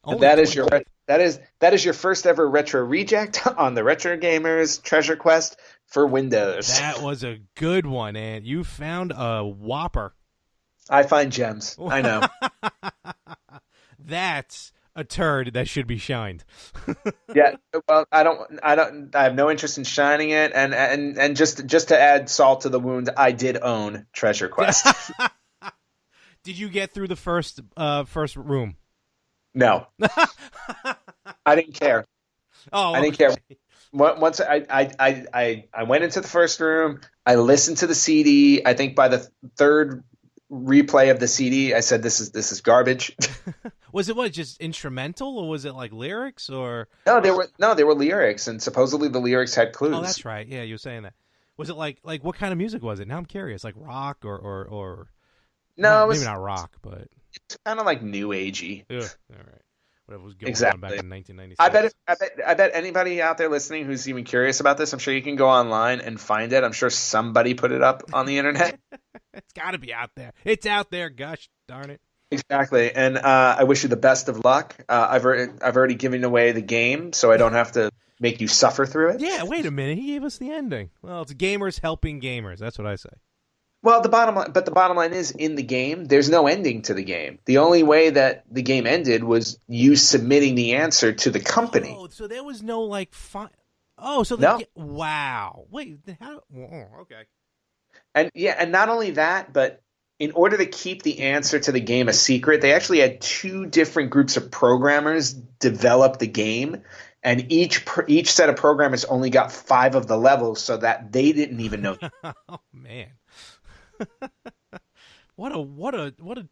That is your first ever retro reject on the Retro Gamers Treasure Quest for Windows. That was a good one, and you found a whopper. I find gems. I know. That's a turd that should be shined. Yeah, well, I have no interest in shining it, and just to add salt to the wound, I did own Treasure Quest. Did you get through the first room? No. I didn't care. Oh, I didn't care. Once I went into the first room, I listened to the CD. I think by the third replay of the CD, I said, "This is garbage." Was it just instrumental, or was it like lyrics, or? No, they were lyrics, and supposedly the lyrics had clues. Oh, that's right. Yeah, you were saying that. Was it like what kind of music was it? Now I'm curious, like rock or no, maybe not rock, but it's kind of like new agey. Ugh, all right. Whatever was going on back in 1996. I bet anybody out there listening who's even curious about this, I'm sure you can go online and find it. I'm sure somebody put it up on the internet. It's got to be out there. It's out there. Gosh darn it. Exactly. And I wish you the best of luck. I've already given away the game, so I don't have to make you suffer through it. Yeah, wait a minute. He gave us the ending. Well, it's gamers helping gamers. That's what I say. Well, the bottom line is, in the game, there's no ending to the game. The only way that the game ended was you submitting the answer to the company. Oh, so there was no no. Wow. Wait, how? Oh, okay. And not only that, but in order to keep the answer to the game a secret, they actually had two different groups of programmers develop the game, and each set of programmers only got 5 of the levels, so that they didn't even know. Oh man. What a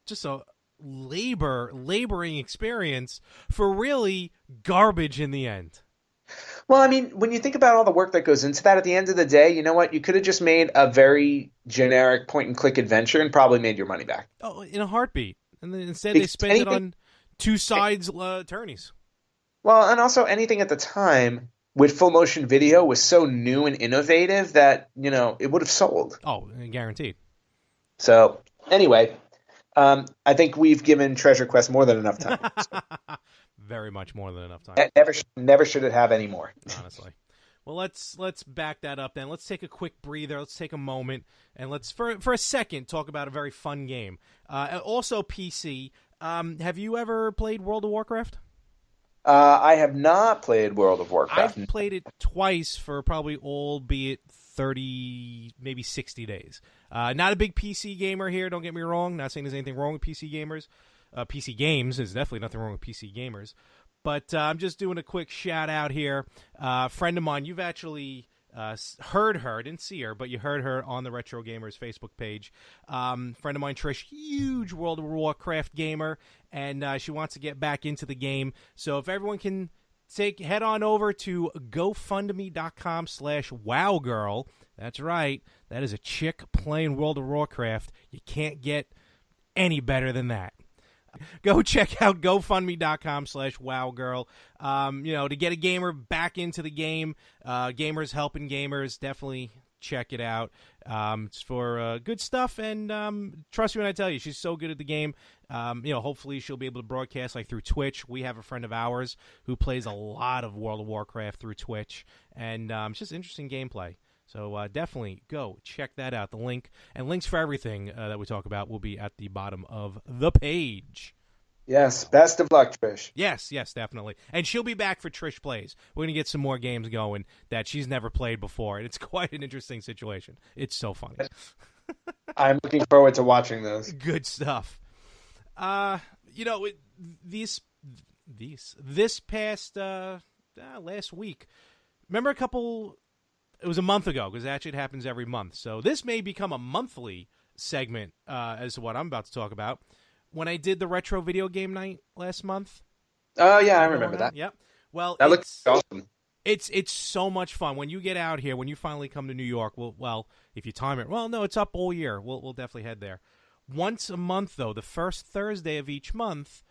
just a laboring experience for really garbage in the end. Well, I mean, when you think about all the work that goes into that, at the end of the day, you know what? You could have just made a very generic point-and-click adventure and probably made your money back. Oh, in a heartbeat. And then instead they spent it on two sides attorneys. Well, and also anything at the time with full motion video was so new and innovative that, it would have sold. Oh, guaranteed. So, anyway, I think we've given Treasure Quest more than enough time. So. Very much more than enough time. Never should it have any more. Honestly. Well, let's back that up then. Let's take a quick breather. Let's take a moment, and let's for a second talk about a very fun game. Also PC. Have you ever played World of Warcraft? I have not played World of Warcraft. I've played it twice for probably albeit 30, maybe 60 days. Not a big PC gamer here, don't get me wrong. Not saying there's anything wrong with PC gamers. PC games, there's definitely nothing wrong with PC gamers. But I'm just doing a quick shout out here. Friend of mine, you've actually heard her, didn't see her, but you heard her on the Retro Gamers Facebook page. Friend of mine, Trish, huge World of Warcraft gamer, and she wants to get back into the game. So if everyone can head on over to gofundme.com/wowgirl. That's right. That is a chick playing World of Warcraft. You can't get any better than that. Go check out gofundme.com/wowgirl. To get a gamer back into the game, gamers helping gamers, definitely check it out. It's for good stuff, and trust me when I tell you, she's so good at the game. Hopefully she'll be able to broadcast like through Twitch. We have a friend of ours who plays a lot of World of Warcraft through Twitch, and it's just interesting gameplay. So definitely go check that out. The link and links for everything that we talk about will be at the bottom of the page. Yes, best of luck, Trish. Yes, definitely. And she'll be back for Trish Plays. We're going to get some more games going that she's never played before, and it's quite an interesting situation. It's so funny. I'm looking forward to watching those. Good stuff. This past last week, remember it was a month ago, because actually it happens every month. So this may become a monthly segment as to what I'm about to talk about. When I did the retro video game night last month. Oh, yeah, I remember that. Yep. Well, that looks awesome. It's so much fun. When you get out here, when you finally come to New York, if you time it, no, it's up all year. We'll definitely head there. Once a month, though, the first Thursday of each month,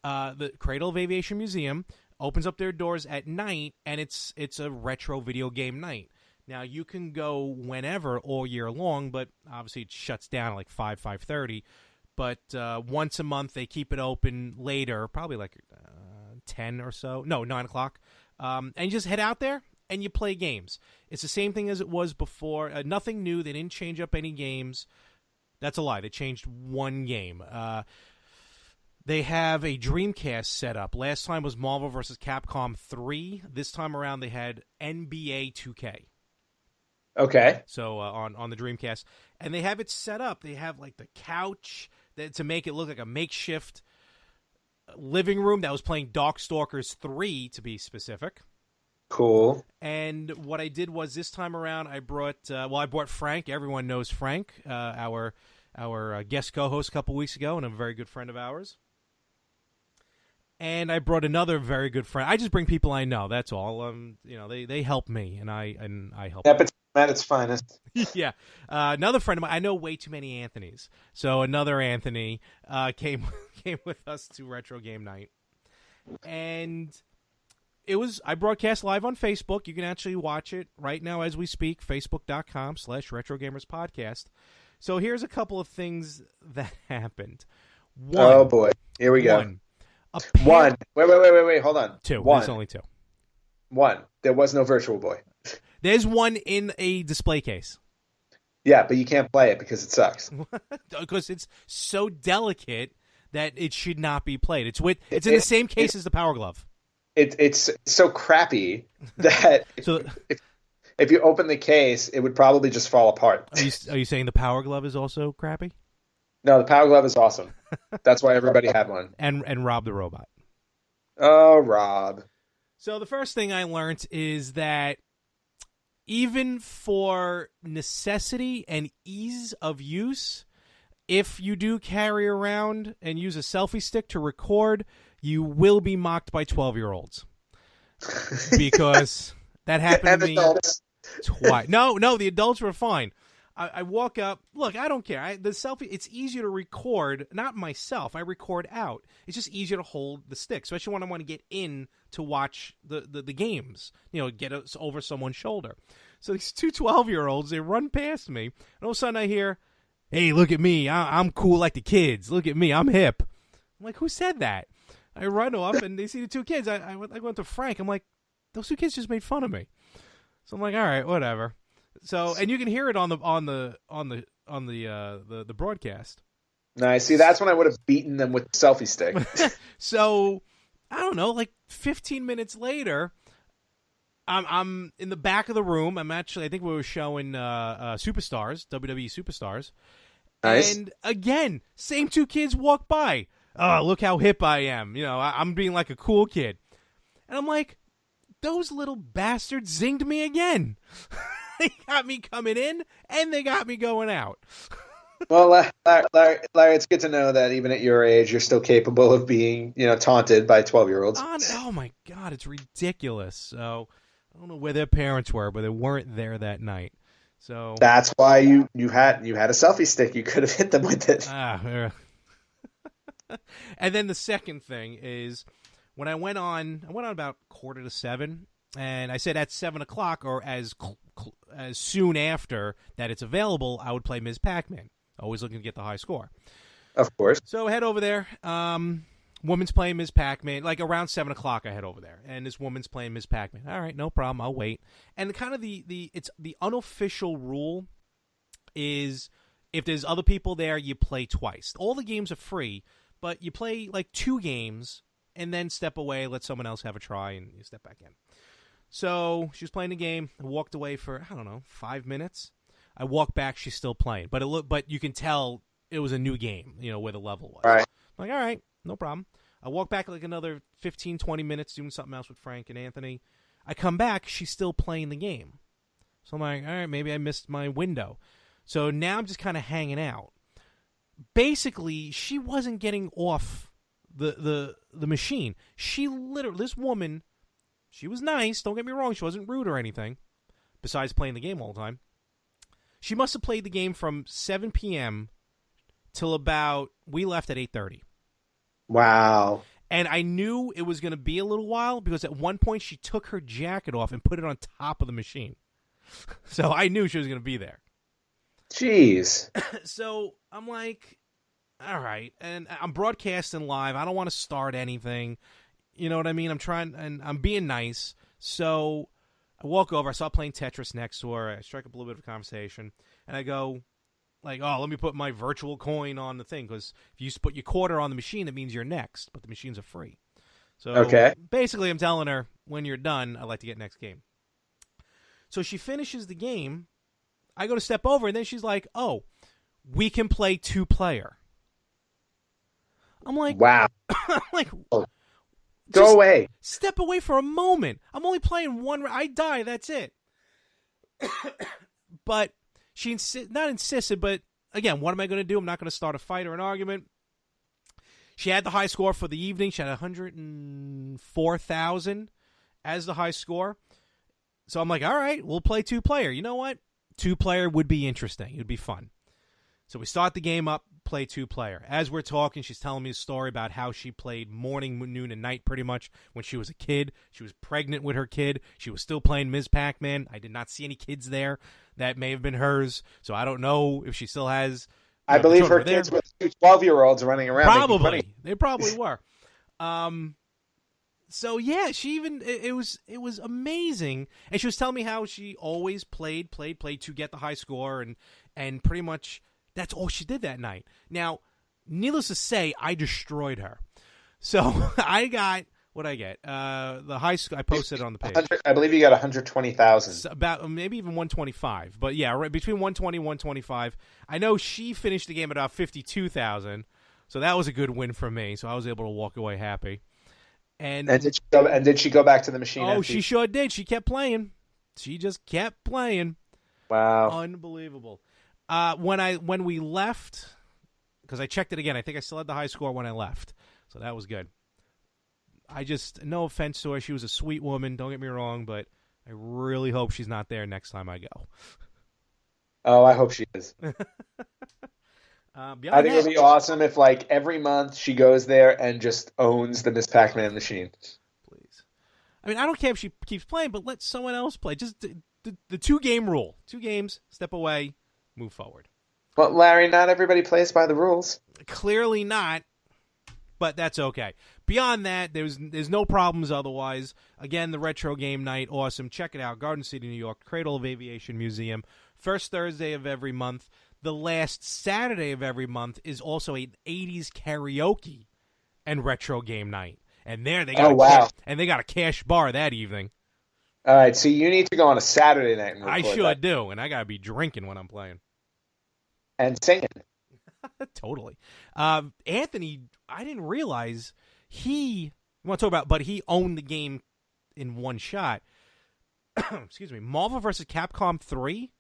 the Cradle of Aviation Museum opens up their doors at night, and it's a retro video game night. Now, you can go whenever all year long, but obviously it shuts down at like 5:30. But once a month, they keep it open later, probably like 10 or so. No, 9 o'clock. And you just head out there, and you play games. It's the same thing as it was before. Nothing new. They didn't change up any games. That's a lie. They changed one game. They have a Dreamcast set up. Last time was Marvel vs. Capcom 3. This time around, they had NBA 2K. Okay. So on the Dreamcast. And they have it set up. They have like the couch to make it look like a makeshift living room that was playing Darkstalkers 3, to be specific. Cool. And what I did was this time around, I brought Frank. Everyone knows Frank, our guest co-host a couple weeks ago, and a very good friend of ours. And I brought another very good friend. I just bring people I know. That's all. They help me, and I help. Yep, it's at its finest. Yeah. Another friend of mine. I know way too many Anthonys, so another Anthony came with us to Retro Game Night, and I broadcast live on Facebook. You can actually watch it right now as we speak. Facebook.com/RetroGamersPodcast. So here's a couple of things that happened. Oh boy, here we go. One. Wait. Hold on. Two. One. There's only two. One. There was no Virtual Boy. There's one in a display case. Yeah, but you can't play it because it sucks. Because it's so delicate that it should not be played. It's in the same case as the Power Glove. It's so crappy that if you open the case, it would probably just fall apart. Are you saying the Power Glove is also crappy? No, the Power Glove is awesome. That's why everybody had one. And Rob the Robot. Oh, Rob. So the first thing I learned is that even for necessity and ease of use, if you do carry around and use a selfie stick to record, you will be mocked by 12-year-olds. Because that happened to me twice. No, the adults were fine. I walk up. Look, I don't care. The selfie, it's easier to record, not myself. I record out. It's just easier to hold the stick, especially when I want to get in to watch the games, get us over someone's shoulder. So these two 12-year-olds, they run past me, and all of a sudden I hear, "Hey, look at me. I'm cool like the kids. Look at me. I'm hip." I'm like, who said that? I run off, and they see the two kids. I went to Frank. I'm like, those two kids just made fun of me. So I'm like, all right, whatever. So, and you can hear it on the broadcast. Nice. See, that's when I would have beaten them with the selfie stick. So, I don't know, like 15 minutes later, I'm in the back of the room. I think we were showing Superstars, WWE Superstars. Nice. And again, same two kids walk by. Oh, look how hip I am. I'm being like a cool kid. And I'm like, those little bastards zinged me again. They got me coming in, and they got me going out. Well, Larry, it's good to know that even at your age, you're still capable of being, taunted by 12-year-olds. Oh my God, it's ridiculous. So I don't know where their parents were, but they weren't there that night. So that's why you had a selfie stick. You could have hit them with it. And then the second thing is when I went on about 6:45. And I said at 7 o'clock or as soon after that it's available, I would play Ms. Pac-Man. Always looking to get the high score. Of course. So I head over there. Woman's playing Ms. Pac-Man. Like around 7 o'clock I head over there. And this woman's playing Ms. Pac-Man. All right, no problem. I'll wait. And kind of the unofficial rule is if there's other people there, you play twice. All the games are free, but you play like 2 games and then step away, let someone else have a try, and you step back in. So she was playing the game. I walked away for, 5 minutes. I walked back. She's still playing. But you can tell it was a new game, where the level was. All right. I'm like, all right, no problem. I walk back like another 15, 20 minutes doing something else with Frank and Anthony. I come back. She's still playing the game. So I'm like, all right, maybe I missed my window. So now I'm just kind of hanging out. Basically, she wasn't getting off the machine. This woman, she was nice. Don't get me wrong. She wasn't rude or anything, besides playing the game all the time. She must have played the game from 7 p.m. till about, we left at 8:30. Wow. And I knew it was going to be a little while because at one point she took her jacket off and put it on top of the machine. So I knew she was going to be there. Jeez. So I'm like, all right. And I'm broadcasting live. I don't want to start anything. You know what I mean? I'm trying, and I'm being nice. So I walk over. I saw playing Tetris next to her. I strike up a little bit of a conversation. And I go, like, oh, let me put my virtual coin on the thing. Because if you put your quarter on the machine, it means you're next. But the machines are free. So basically I'm telling her, when you're done, I'd like to get next game. So she finishes the game. I go to step over, and then she's like, oh, we can play 2-player. I'm like, wow. I'm like, go away. Step away for a moment. I'm only playing one. I die. That's it. But she not insisted, but again, what am I going to do? I'm not going to start a fight or an argument. She had the high score for the evening. She had 104,000 as the high score. So I'm like, all right, we'll play 2-player. You know what? 2-player would be interesting. It would be fun. So we start the game up, play 2-player. As we're talking, she's telling me a story about how she played morning, noon, and night pretty much when she was a kid. She was pregnant with her kid. She was still playing Ms. Pac-Man. I did not see any kids there. That may have been hers. So I don't know if she still has. I believe her kids were 2 12-year-olds running around. Probably. They probably were. So yeah, she even it was amazing, and she was telling me how she always played to get the high score, and pretty much that's all she did that night. Now, needless to say, I destroyed her. So I got what I get. The high score I posted it on the page. I believe you got 120,000. About maybe even 125, but yeah, right between 120 and 125. I know she finished the game at about 52,000, so that was a good win for me. So I was able to walk away happy. And did she go back to the machine? Oh, she sure did. She kept playing. She just kept playing. Wow. Unbelievable. When we left, because I checked it again, I think I still had the high score when I left. So that was good. No offense to her. She was a sweet woman. Don't get me wrong, but I really hope she's not there next time I go. Oh, I hope she is. I think it would be awesome if, like, every month she goes there and just owns the Miss Pac-Man machine. Please. I mean, I don't care if she keeps playing, but let someone else play. Just the 2-game rule. 2 games, step away, move forward. Well, Larry, not everybody plays by the rules. Clearly not, but that's okay. Beyond that, there's no problems otherwise. Again, the retro game night, awesome. Check it out. Garden City, New York, Cradle of Aviation Museum. First Thursday of every month. The last Saturday of every month is also an 80s karaoke and retro game night. And there they got they got a cash bar that evening. All right, so you need to go on a Saturday night and record I sure do, and I got to be drinking when I'm playing. And singing. Totally. Anthony, I didn't realize he owned the game in one shot. Excuse me. Marvel vs. Capcom 3?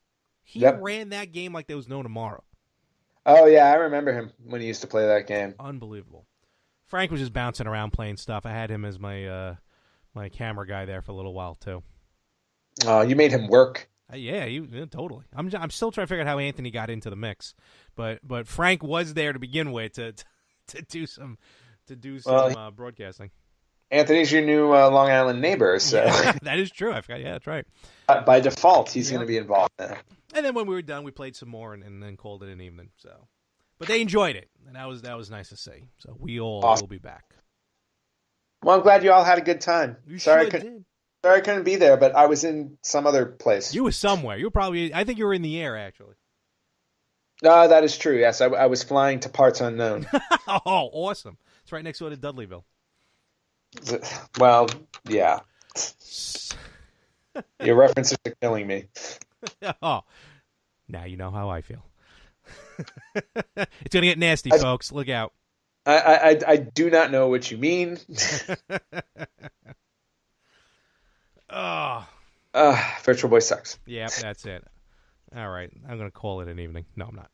He ran that game like there was no tomorrow. Oh, yeah, I remember him when he used to play that game. Unbelievable. Frank was just bouncing around playing stuff. I had him as my my camera guy there for a little while, too. Oh, you made him work. Yeah, totally. I'm still trying to figure out how Anthony got into the mix. But Frank was there to begin with to do some broadcasting. Anthony's your new Long Island neighbor, so Yeah, that is true. I forgot. Yeah, that's right. by default, he's Yep. going to be involved now. And then when we were done, we played some more and then called it an evening. So, but they enjoyed it, and that was nice to see. So we all will be back. Well, I'm glad you all had a good time. You Sorry, sure did. sorry I couldn't be there, but I was in some other place. You were somewhere. You were probably. I think you were in the air actually. No, that is true. Yes, I was flying to parts unknown. Oh, awesome! It's right next door to Dudleyville. Well, yeah. Your references are killing me. Oh, now you know how I feel. It's gonna get nasty, folks. Look out. I do not know what you mean. Oh. Virtual Boy sucks. Yep, that's it. All right, I'm gonna call it an evening. No, I'm not.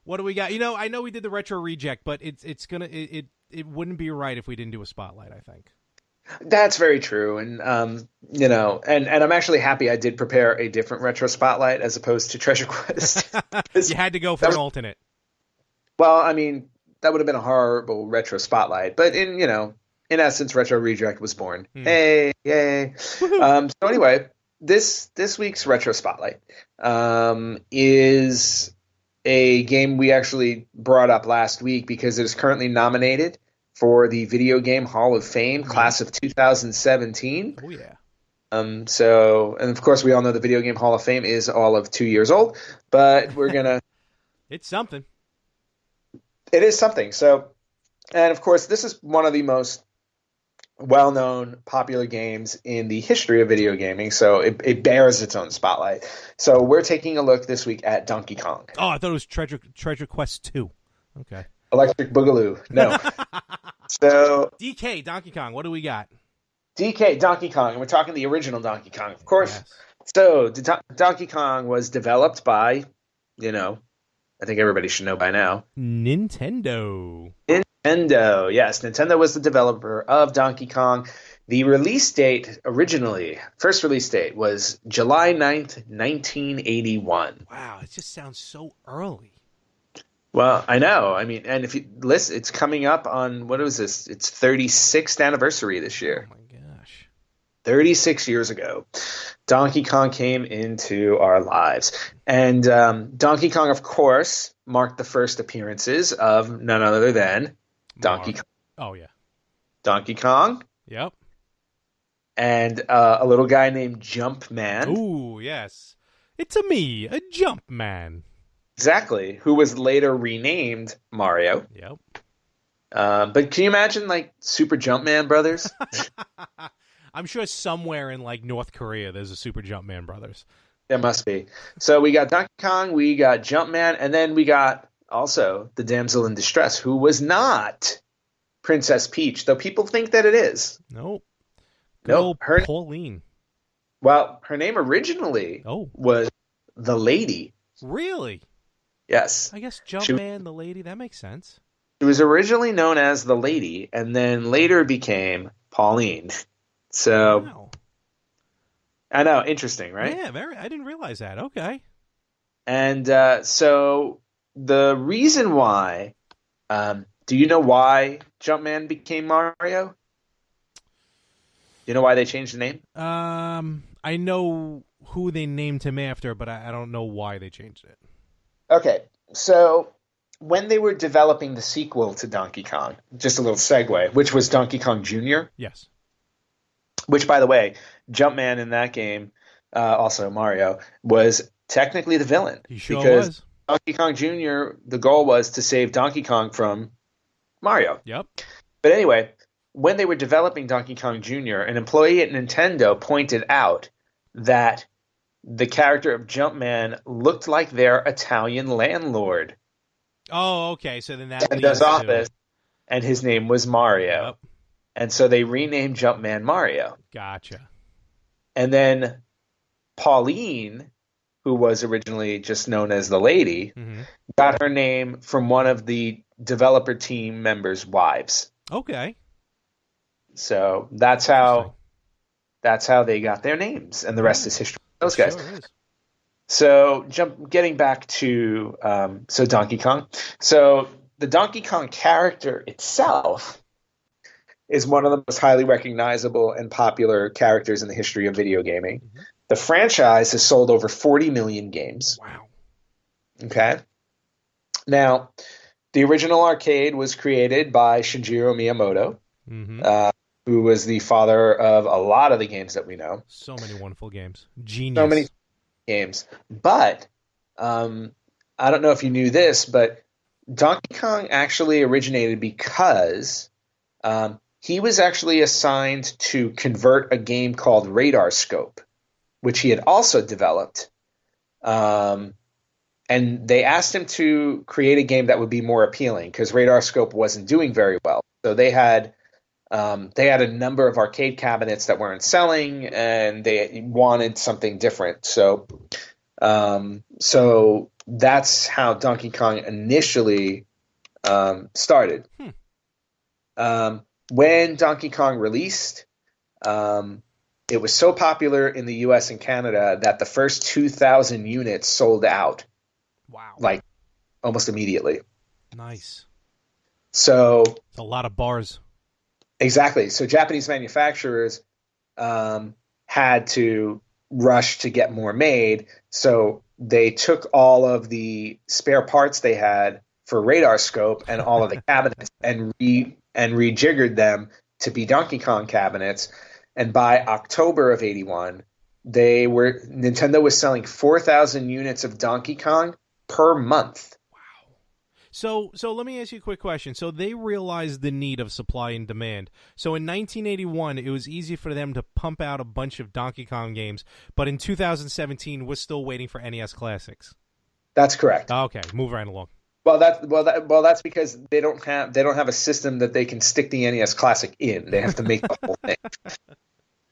What do we got? You know, I know we did the retro reject, but it wouldn't be right if we didn't do a spotlight. I think. That's very true, and you know, and I'm actually happy I did prepare a different retro spotlight as opposed to Treasure Quest. You had to go for an alternate. Well, I mean, that would have been a horrible retro spotlight, but in essence, Retro Reject was born. Hey, yay! So anyway, this week's retro spotlight is a game we actually brought up last week because it is currently nominated for the Video Game Hall of Fame class of 2017. Oh yeah. So, and of course, we all know the Video Game Hall of Fame is all of 2 years old, but we're gonna. It's something. It is something. So, and of course, this is one of the most well-known, popular games in the history of video gaming. So it bears its own spotlight. So we're taking a look this week at Donkey Kong. Oh, I thought it was Treasure Quest 2. Okay. Electric Boogaloo. No. So DK Donkey Kong. What do we got? DK Donkey Kong, and we're talking the original Donkey Kong, of course. Yes. So Donkey Kong was developed by, I think everybody should know by now. Nintendo. Nintendo, yes. Nintendo was the developer of Donkey Kong. The first release date was July 9th, 1981. Wow, it just sounds so early. Well, I know. I mean, and if you listen, it's coming up on, what was this? It's 36th anniversary this year. Oh my gosh. 36 years ago, Donkey Kong came into our lives. And Donkey Kong, of course, marked the first appearances of none other than Donkey Kong. Oh, yeah. Donkey Kong. Yep. And a little guy named Jumpman. Ooh, yes. It's me, a Jumpman. Exactly. Who was later renamed Mario. Yep. But can you imagine, like, Super Jumpman Brothers? I'm sure somewhere in, like, North Korea there's a Super Jumpman Brothers. There must be. So we got Donkey Kong, we got Jumpman, and then we got also the damsel in distress, who was not Princess Peach, though people think that it is. Nope. Nope. Pauline. Well, her name originally was the Lady. Really? Yes. I guess Jumpman, the Lady, that makes sense. She was originally known as the Lady, and then later became Pauline. So, wow. I know, interesting, right? Yeah, very. I didn't realize that. Okay. And so the reason why, do you know why Jumpman became Mario? Do you know why they changed the name? I know who they named him after, but I don't know why they changed it. Okay, so when they were developing the sequel to Donkey Kong, just a little segue, which was Donkey Kong Jr. Yes. Which, by the way, Jumpman in that game, also Mario, was technically the villain. He sure because was. Donkey Kong Jr., the goal was to save Donkey Kong from Mario. Yep. But anyway, when they were developing Donkey Kong Jr., an employee at Nintendo pointed out that the character of Jumpman looked like their Italian landlord. Oh, okay. So then that Nintendo's office, and his name was Mario. Yep. And so they renamed Jumpman Mario. Gotcha. And then Pauline, who was originally just known as the Lady, got her name from one of the developer team members' wives. Okay. So that's how they got their names, and the rest is history. Those guys. Sure is. So getting back to Donkey Kong. So the Donkey Kong character itself is one of the most highly recognizable and popular characters in the history of video gaming. Mm-hmm. The franchise has sold over 40 million games. Wow. Okay. Now, the original arcade was created by Shigeru Miyamoto, Mm-hmm. who was the father of a lot of the games that we know. So many wonderful games. Genius. So many games. But I don't know if you knew this, but Donkey Kong actually originated because he was actually assigned to convert a game called Radar Scope, which he had also developed. And they asked him to create a game that would be more appealing because Radar Scope wasn't doing very well. So they had a number of arcade cabinets that weren't selling, and they wanted something different. So that's how Donkey Kong initially started. When Donkey Kong released, it was so popular in the U.S. and Canada that the first 2,000 units sold out. Wow. Like almost immediately. Nice. So it's a lot of bars. Exactly. So Japanese manufacturers had to rush to get more made. So they took all of the spare parts they had for Radar Scope and all of the cabinets and rejiggered them to be Donkey Kong cabinets. And by October of '81, Nintendo was selling 4,000 units of Donkey Kong per month. Wow. So let me ask you a quick question. So they realized the need of supply and demand. So in 1981, it was easy for them to pump out a bunch of Donkey Kong games, but in 2017, we're still waiting for NES classics. That's correct. Okay, move right along. Well, that's because they don't have a system that they can stick the NES Classic in. They have to make the whole thing,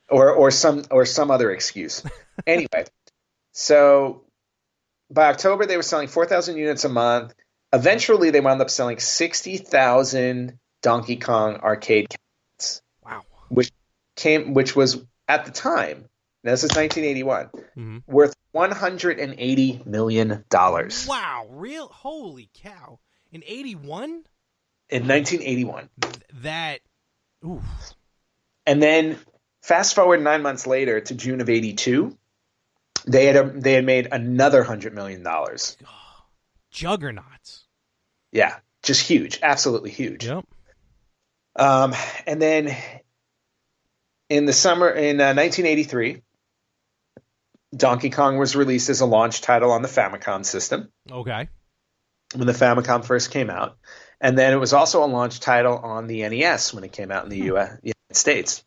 or some other excuse. Anyway, so by October they were selling 4,000 units a month. Eventually, they wound up selling 60,000 Donkey Kong arcade cabinets. Wow! Which was at the time. Now, this is 1981, worth $180 million. Wow! Real? Holy cow! In 81? In 1981. That. Oof. And then fast forward 9 months later to June of '82, they had made another $100 million. Juggernauts. Yeah, just huge, absolutely huge. Yep. And then in the summer in 1983. Donkey Kong was released as a launch title on the Famicom system. Okay. When the Famicom first came out. And then it was also a launch title on the NES when it came out in the United States.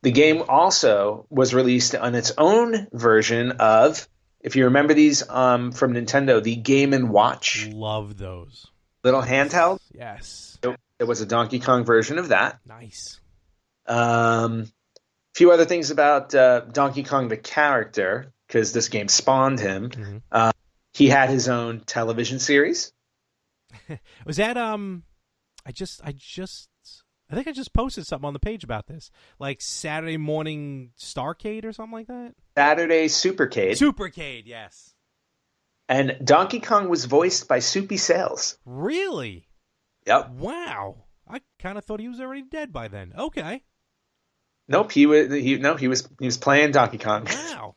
The game also was released on its own version of, if you remember these from Nintendo, the Game & Watch. Love those. Little handheld. Yes. There was a Donkey Kong version of that. Nice. Few other things about Donkey Kong the character, because this game spawned him. Mm-hmm. He had his own television series. Was that I think I just posted something on the page about this, like Saturday Morning Starcade or something like that. Saturday Supercade. Supercade, yes. And Donkey Kong was voiced by Soupy Sales. Really? Yep. Wow. I kind of thought he was already dead by then. Okay. Nope, he was playing Donkey Kong. Wow,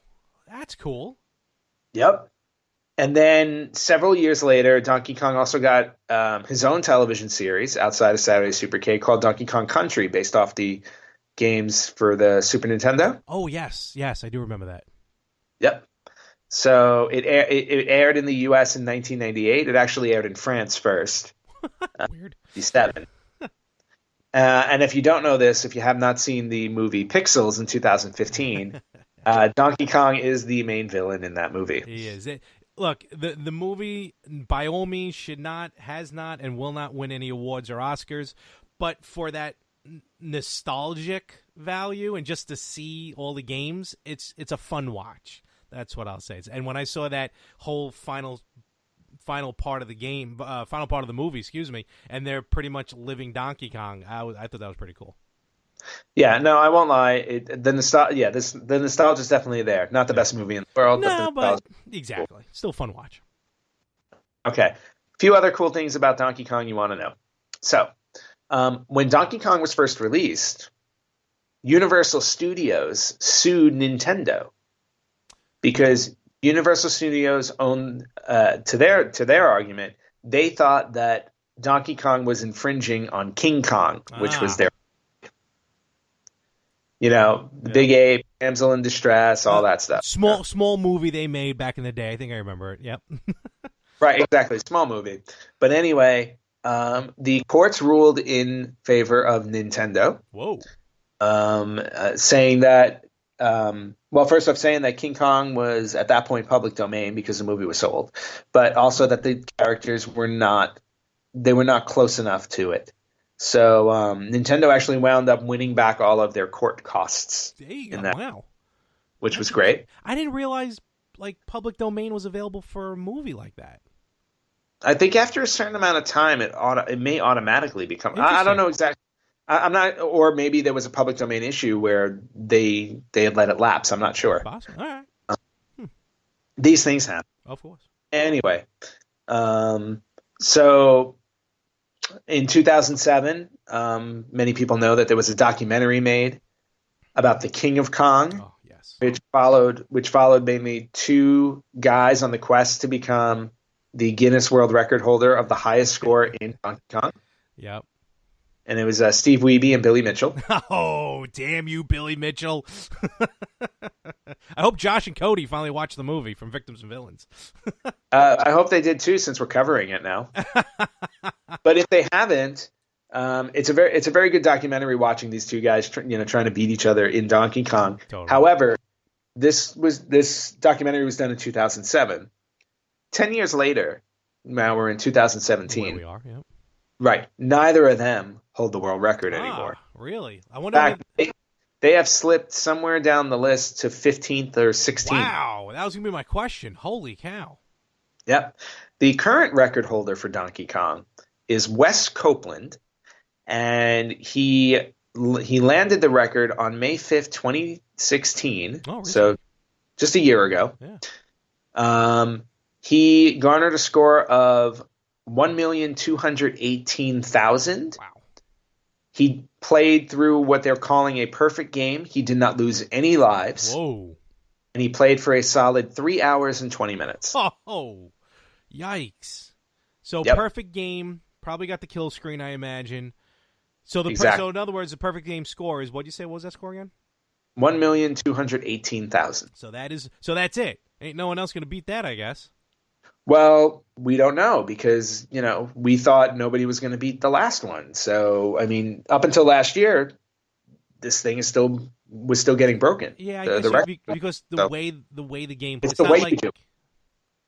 that's cool. Yep. And then several years later, Donkey Kong also got his own television series outside of Saturday Supercade called Donkey Kong Country, based off the games for the Super Nintendo. Oh yes, I do remember that. Yep. So it aired in the U.S. in 1998. It actually aired in France first. Weird. 1997. And if you don't know this, if you have not seen the movie Pixels in 2015, Donkey Kong is the main villain in that movie. He is. Look, the movie, by all means, has not, and will not win any awards or Oscars, but for that nostalgic value and just to see all the games, it's a fun watch. That's what I'll say. And when I saw that whole final part of the game, final part of the movie, and they're pretty much living Donkey Kong, I thought that was pretty cool. Yeah, no, I won't lie. The nostalgia is definitely there. Not the best movie in the world. No, but exactly, cool. Still fun watch. Okay, a few other cool things about Donkey Kong you want to know. So, When Donkey Kong was first released, Universal Studios sued Nintendo because Universal Studios owned, to their argument, they thought that Donkey Kong was infringing on King Kong, which was their, Big Ape, Damsel in Distress, all that stuff. Small movie they made back in the day. I think I remember it. Yep. Right, exactly. Small movie. But anyway, the courts ruled in favor of Nintendo. Whoa. Saying that, first off, saying that King Kong was at that point public domain because the movie was so old, but also that the characters were not close enough to it. So Nintendo actually wound up winning back all of their court costs. Wow. Which was great. I didn't realize public domain was available for a movie like that. I think after a certain amount of time, it may automatically become. I don't know exactly. I'm not, or maybe there was a public domain issue where they had let it lapse. I'm not sure. Possible. All right. These things happen. Of course. Anyway, so in 2007, many people know that there was a documentary made about the King of Kong. Oh, yes. Which followed mainly two guys on the quest to become the Guinness World Record holder of the highest score in Donkey Kong. Yep. And it was Steve Wiebe and Billy Mitchell. Oh, damn you, Billy Mitchell. I hope Josh and Cody finally watched the movie from Victims and Villains. I hope they did too, since we're covering it now. But if they haven't, it's a very good documentary watching these two guys trying to beat each other in Donkey Kong. Totally. However, this documentary was done in 2007. 10 years later, now we're in 2017. Where we are, yeah. Right. Neither of them hold the world record anymore. Really? I wonder. They have slipped somewhere down the list to 15th or 16th. Wow, that was going to be my question. Holy cow. Yep. The current record holder for Donkey Kong is Wes Copeland, and he landed the record on May 5th, 2016. Oh, really? So just a year ago. Yeah. He garnered a score of 1,218,000. Wow. He played through what they're calling a perfect game. He did not lose any lives. Whoa. And he played for a solid 3 hours and 20 minutes. Oh, yikes. So perfect game, probably got the kill screen, I imagine. So so in other words, the perfect game score is, what'd you say? What was that score again? 1,218,000. So that's it. Ain't no one else going to beat that, I guess. Well, we don't know because, we thought nobody was going to beat the last one. So, I mean, up until last year, this thing was still getting broken. Yeah, I guess because the way the game plays. It's the way you do.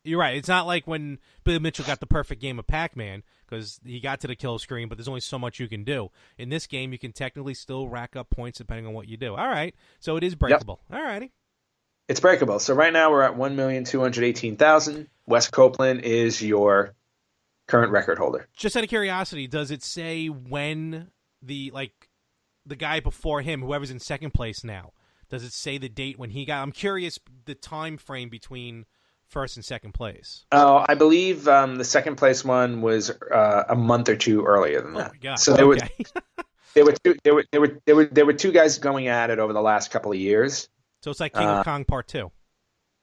You're right. It's not like when Billy Mitchell got the perfect game of Pac-Man because he got to the kill screen, but there's only so much you can do. In this game, you can technically still rack up points depending on what you do. All right. So it is breakable. Yep. All righty. It's breakable. So right now we're at 1,218,000. Wes Copeland is your current record holder. Just out of curiosity, does it say when the guy before him, whoever's in second place now, does it say the date when he got? I'm curious the time frame between first and second place. Oh, I believe the second place one was a month or two earlier than that. Oh my God. So there were two guys going at it over the last couple of years. So it's like King of Kong Part 2.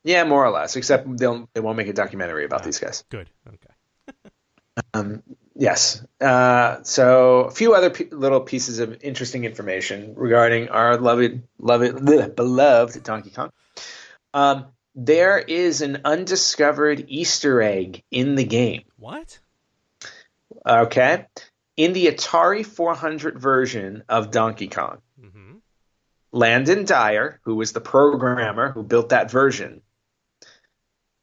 Yeah, more or less, except they won't make a documentary about these guys. Good. Okay. Yes. So a few other little pieces of interesting information regarding our beloved Donkey Kong. There is an undiscovered Easter egg in the game. What? Okay. In the Atari 400 version of Donkey Kong, Landon Dyer, who was the programmer who built that version,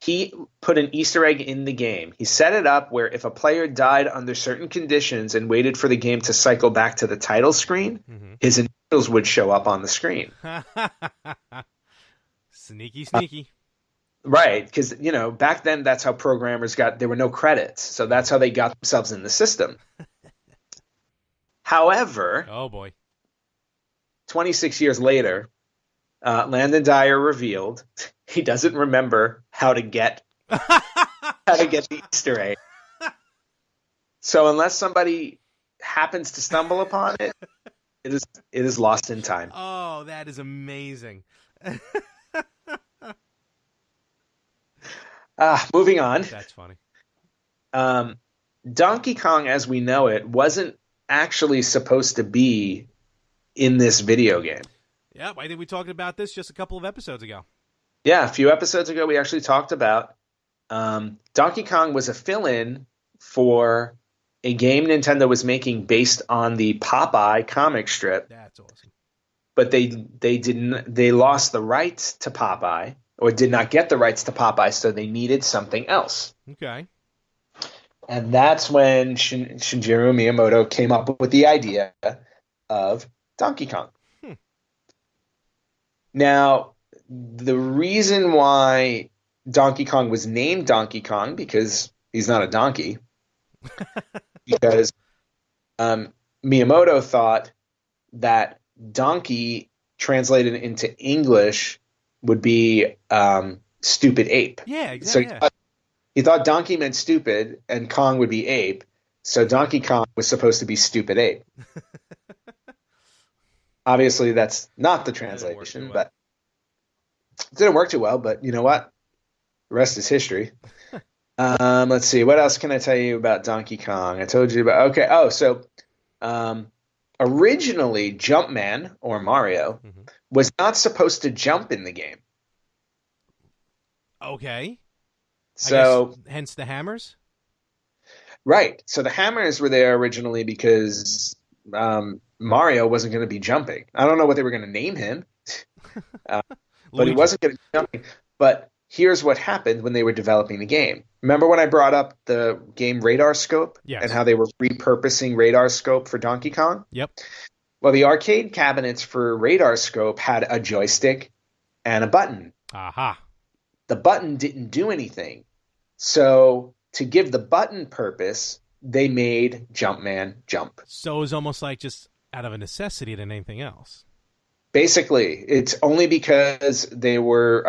he put an Easter egg in the game. He set it up where if a player died under certain conditions and waited for the game to cycle back to the title screen, his initials would show up on the screen. Sneaky. Right, because, back then that's how programmers there were no credits, so that's how they got themselves in the system. However, oh boy, 26 years later, Landon Dyer revealed he doesn't remember how to get the Easter egg. So unless somebody happens to stumble upon it, it is lost in time. Oh, that is amazing. Moving on. That's funny. Donkey Kong, as we know it, wasn't actually supposed to be in this video game. Yeah, I think we talked about this just a couple of episodes ago. Yeah, a few episodes ago, we actually talked about Donkey Kong was a fill-in for a game Nintendo was making based on the Popeye comic strip. That's awesome. But they lost the rights to Popeye, or did not get the rights to Popeye, so they needed something else. Okay. And that's when Shigeru Miyamoto came up with the idea of Donkey Kong. Now, the reason why Donkey Kong was named Donkey Kong, because he's not a donkey, because Miyamoto thought that donkey translated into English would be stupid ape. Yeah, exactly. So he thought donkey meant stupid and Kong would be ape. So Donkey Kong was supposed to be stupid ape. Obviously, that's not the translation, but it didn't work too well. But you know what? The rest is history. Let's see. What else can I tell you about Donkey Kong? I told you about. Okay. Oh, so originally, Jumpman or Mario was not supposed to jump in the game. Okay. So hence the hammers. Right. So the hammers were there originally because Mario wasn't going to be jumping. I don't know what they were going to name him, but he wasn't going to be jumping. But here's what happened when they were developing the game. Remember when I brought up the game Radar Scope? Yes. And how they were repurposing Radar Scope for Donkey Kong? Yep. Well, the arcade cabinets for Radar Scope had a joystick and a button. Aha. The button didn't do anything. So to give the button purpose, they made Jumpman jump. So it was almost like just out of a necessity than anything else. Basically, it's only because they were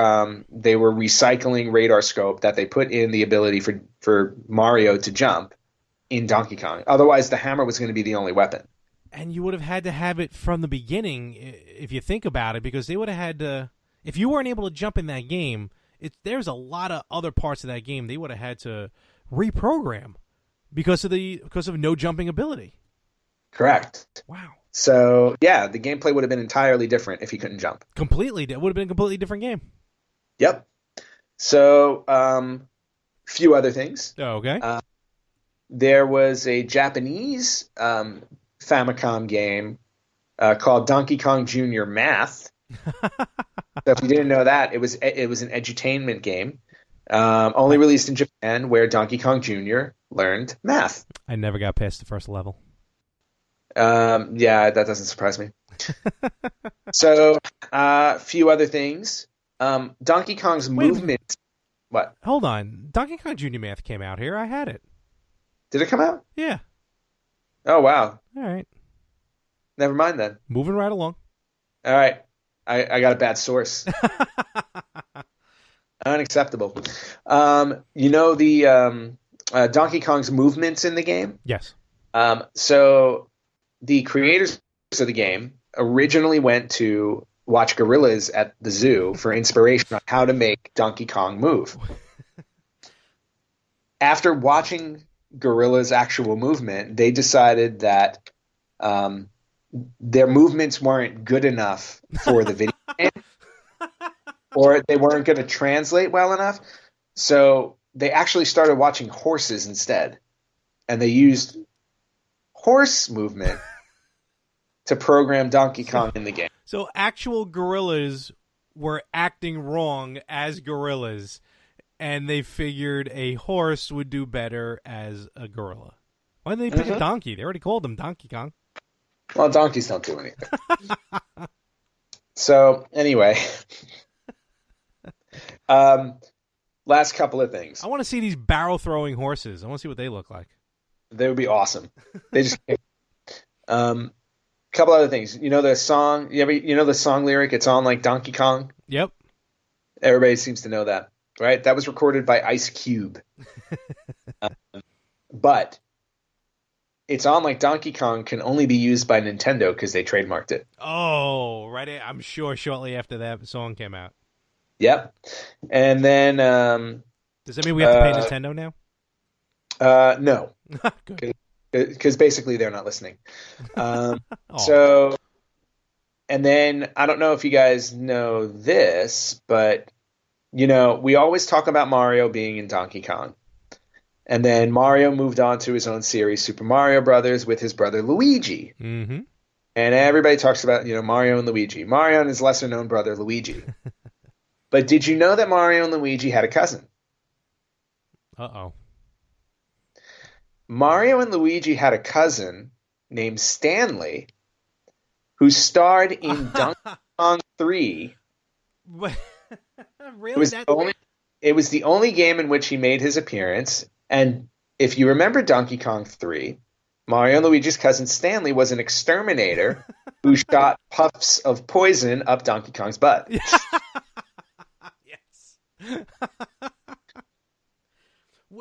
recycling Radar Scope that they put in the ability for Mario to jump in Donkey Kong. Otherwise, the hammer was going to be the only weapon. And you would have had to have it from the beginning, if you think about it, because they would have had to. If you weren't able to jump in that game, there's a lot of other parts of that game they would have had to reprogram because of no jumping ability. Correct. Wow. So yeah, the gameplay would have been entirely different if he couldn't jump. Completely, it would have been a completely different game. Yep. So, few other things. Oh, okay. There was a Japanese Famicom game called Donkey Kong Jr. Math. So if you didn't know that, it was an edutainment game, only released in Japan, where Donkey Kong Jr. learned math. I never got past the first level. Yeah, that doesn't surprise me. So, a few other things. Donkey Kong's movement. What? Hold on. Donkey Kong Jr. Math came out here. I had it. Did it come out? Yeah. Oh, wow. All right. Never mind then. Moving right along. All right. I got a bad source. Unacceptable. You know the Donkey Kong's movements in the game? Yes. So the creators of the game originally went to watch gorillas at the zoo for inspiration on how to make Donkey Kong move. After watching gorillas' actual movement, they decided that their movements weren't good enough for the video game, or they weren't going to translate well enough. So they actually started watching horses instead, and they used horse movement to program Donkey Kong in the game. So actual gorillas were acting wrong as gorillas, and they figured a horse would do better as a gorilla. Why didn't they pick a donkey? They already called him Donkey Kong. Well, donkeys don't do anything. So, anyway. Last couple of things. I want to see these barrel-throwing horses. I want to see what they look like. They would be awesome. They just couple other things. You know the song? You know the song lyric? It's on like Donkey Kong. Yep. Everybody seems to know that, right? That was recorded by Ice Cube. But it's on like Donkey Kong can only be used by Nintendo because they trademarked it. Oh, right. I'm sure shortly after that song came out. Yep. And then Does that mean we have to pay Nintendo now? no, Good. because basically they're not listening. Oh. So, and then I don't know if you guys know this, but we always talk about Mario being in Donkey Kong. And then Mario moved on to his own series, Super Mario Brothers, with his brother Luigi. Mm-hmm. And everybody talks about, Mario and Luigi. Mario and his lesser-known brother Luigi. But did you know that Mario and Luigi had a cousin? Uh-oh. Mario and Luigi had a cousin named Stanley who starred in Donkey Kong 3. Really? It was the only game in which he made his appearance. And if you remember Donkey Kong 3, Mario and Luigi's cousin Stanley was an exterminator who shot puffs of poison up Donkey Kong's butt. Yes.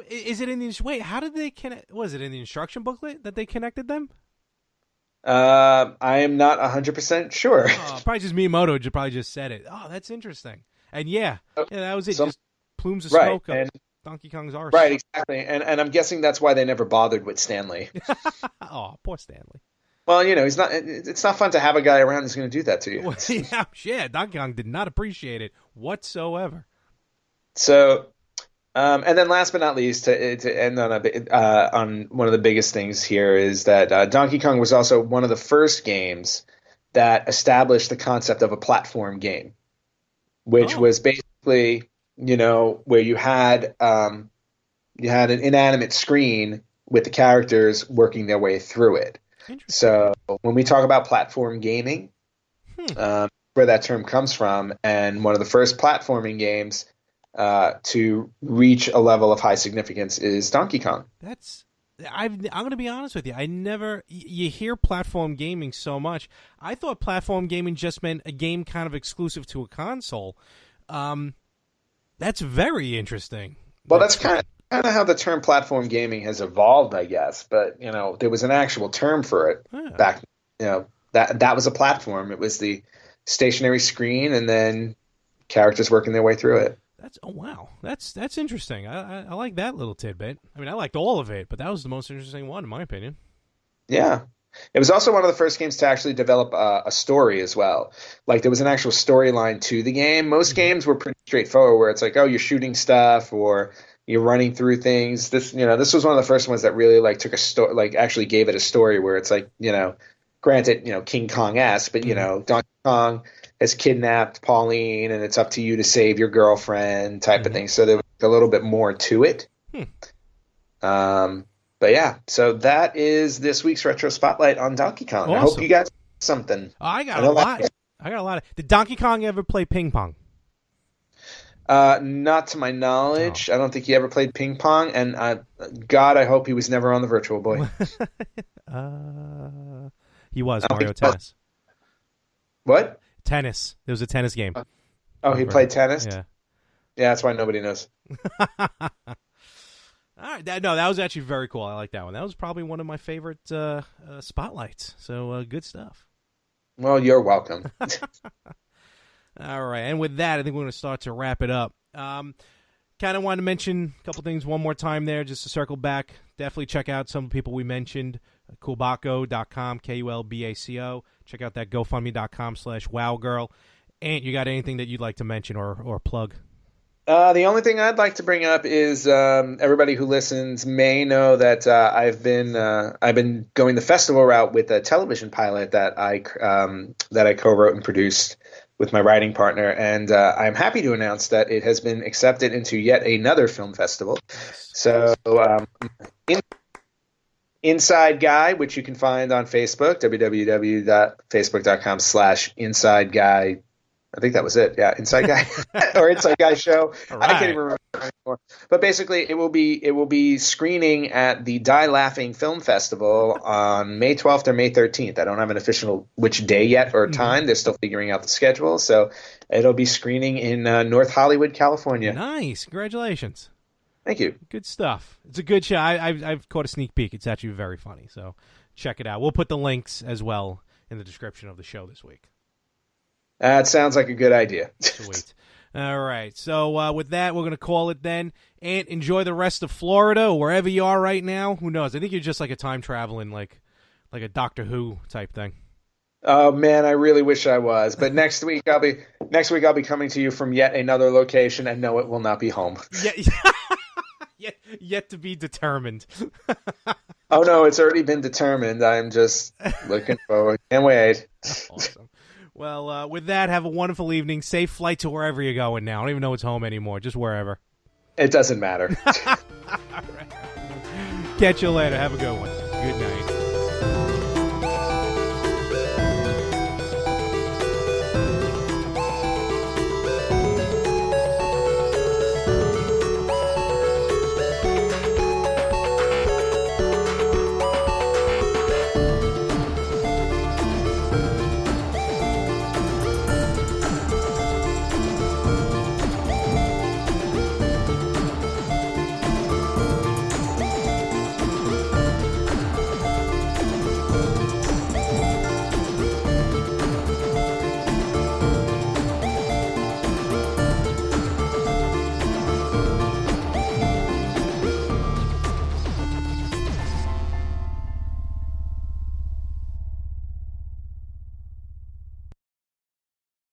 Is it in the wait? How did they connect? Was it in the instruction booklet that they connected them? I am not 100% sure. Probably just Miyamoto probably just said it. Oh, that's interesting. And yeah, that was it. Just plumes of smoke up Donkey Kong's arse. Right, exactly. And I'm guessing that's why they never bothered with Stanley. Oh, poor Stanley. Well, he's not. It's not fun to have a guy around who's going to do that to you. Well, yeah, Donkey Kong did not appreciate it whatsoever. So, and then last but not least, to end on one of the biggest things here is that Donkey Kong was also one of the first games that established the concept of a platform game, which was basically, where you had an inanimate screen with the characters working their way through it. So when we talk about platform gaming, where that term comes from, and one of the first platforming games to reach a level of high significance is Donkey Kong. I'm going to be honest with you. You hear platform gaming so much. I thought platform gaming just meant a game kind of exclusive to a console. That's very interesting. Well, that's kind of how the term platform gaming has evolved, I guess. But, there was an actual term for it back, that was a platform. It was the stationary screen and then characters working their way through it. Wow. That's interesting. I like that little tidbit. I mean, I liked all of it, but that was the most interesting one, in my opinion. Yeah. It was also one of the first games to actually develop a story as well. Like, there was an actual storyline to the game. Most games were pretty straightforward, where it's like, oh, you're shooting stuff or you're running through things. This was one of the first ones that really took a story, actually gave it a story where it's like, granted, King Kong-esque, but Donkey Kong has kidnapped Pauline and it's up to you to save your girlfriend type of thing. So there was a little bit more to it. But yeah, so that is this week's Retro Spotlight on Donkey Kong. Awesome. I hope you got something. I got a lot. Did Donkey Kong ever play ping pong? Not to my knowledge. I don't think he ever played ping pong, and God, I hope he was never on the Virtual Boy. He was Mario Tennis. What? Tennis. There was a tennis game. He played tennis? Yeah. Yeah, that's why nobody knows. All right. That was actually very cool. I like that one. That was probably one of my favorite spotlights. So good stuff. Well, you're welcome. All right. And with that, I think we're going to start to wrap it up. Kind of wanted to mention a couple things one more time there, just to circle back. Definitely check out some people we mentioned. Kulbaco.com, Kulbaco. Check out that GoFundMe.com/WowGirl. Ant, you got anything that you'd like to mention or plug? The only thing I'd like to bring up is everybody who listens may know that I've been going the festival route with a television pilot that I co-wrote and produced with my writing partner, and I'm happy to announce that it has been accepted into yet another film festival. So, Inside Guy, which you can find on Facebook, www.facebook.com/Inside Guy. I think that was it. Yeah, Inside Guy or Inside Guy Show. Right. I can't even remember anymore. But basically, it will be screening at the Die Laughing Film Festival on May 12th or May 13th. I don't have an official which day yet or time. They're still figuring out the schedule. So it'll be screening in North Hollywood, California. Nice. Congratulations. Thank you. Good stuff. It's a good show. I've caught a sneak peek. It's actually very funny. So check it out. We'll put the links as well in the description of the show this week. That sounds like a good idea. Sweet. All right. So with that, we're going to call it then. And enjoy the rest of Florida or wherever you are right now. Who knows? I think you're just like a time traveling, like a Doctor Who type thing. Oh man, I really wish I was. But next week I'll be coming to you from yet another location, and no, it will not be home. Yet to be determined. Oh no, it's already been determined. I'm just looking forward. Can't wait. Awesome. Well, with that, have a wonderful evening. Safe flight to wherever you're going now. I don't even know it's home anymore. Just wherever. It doesn't matter. All right. Catch you later. Have a good one. Good night.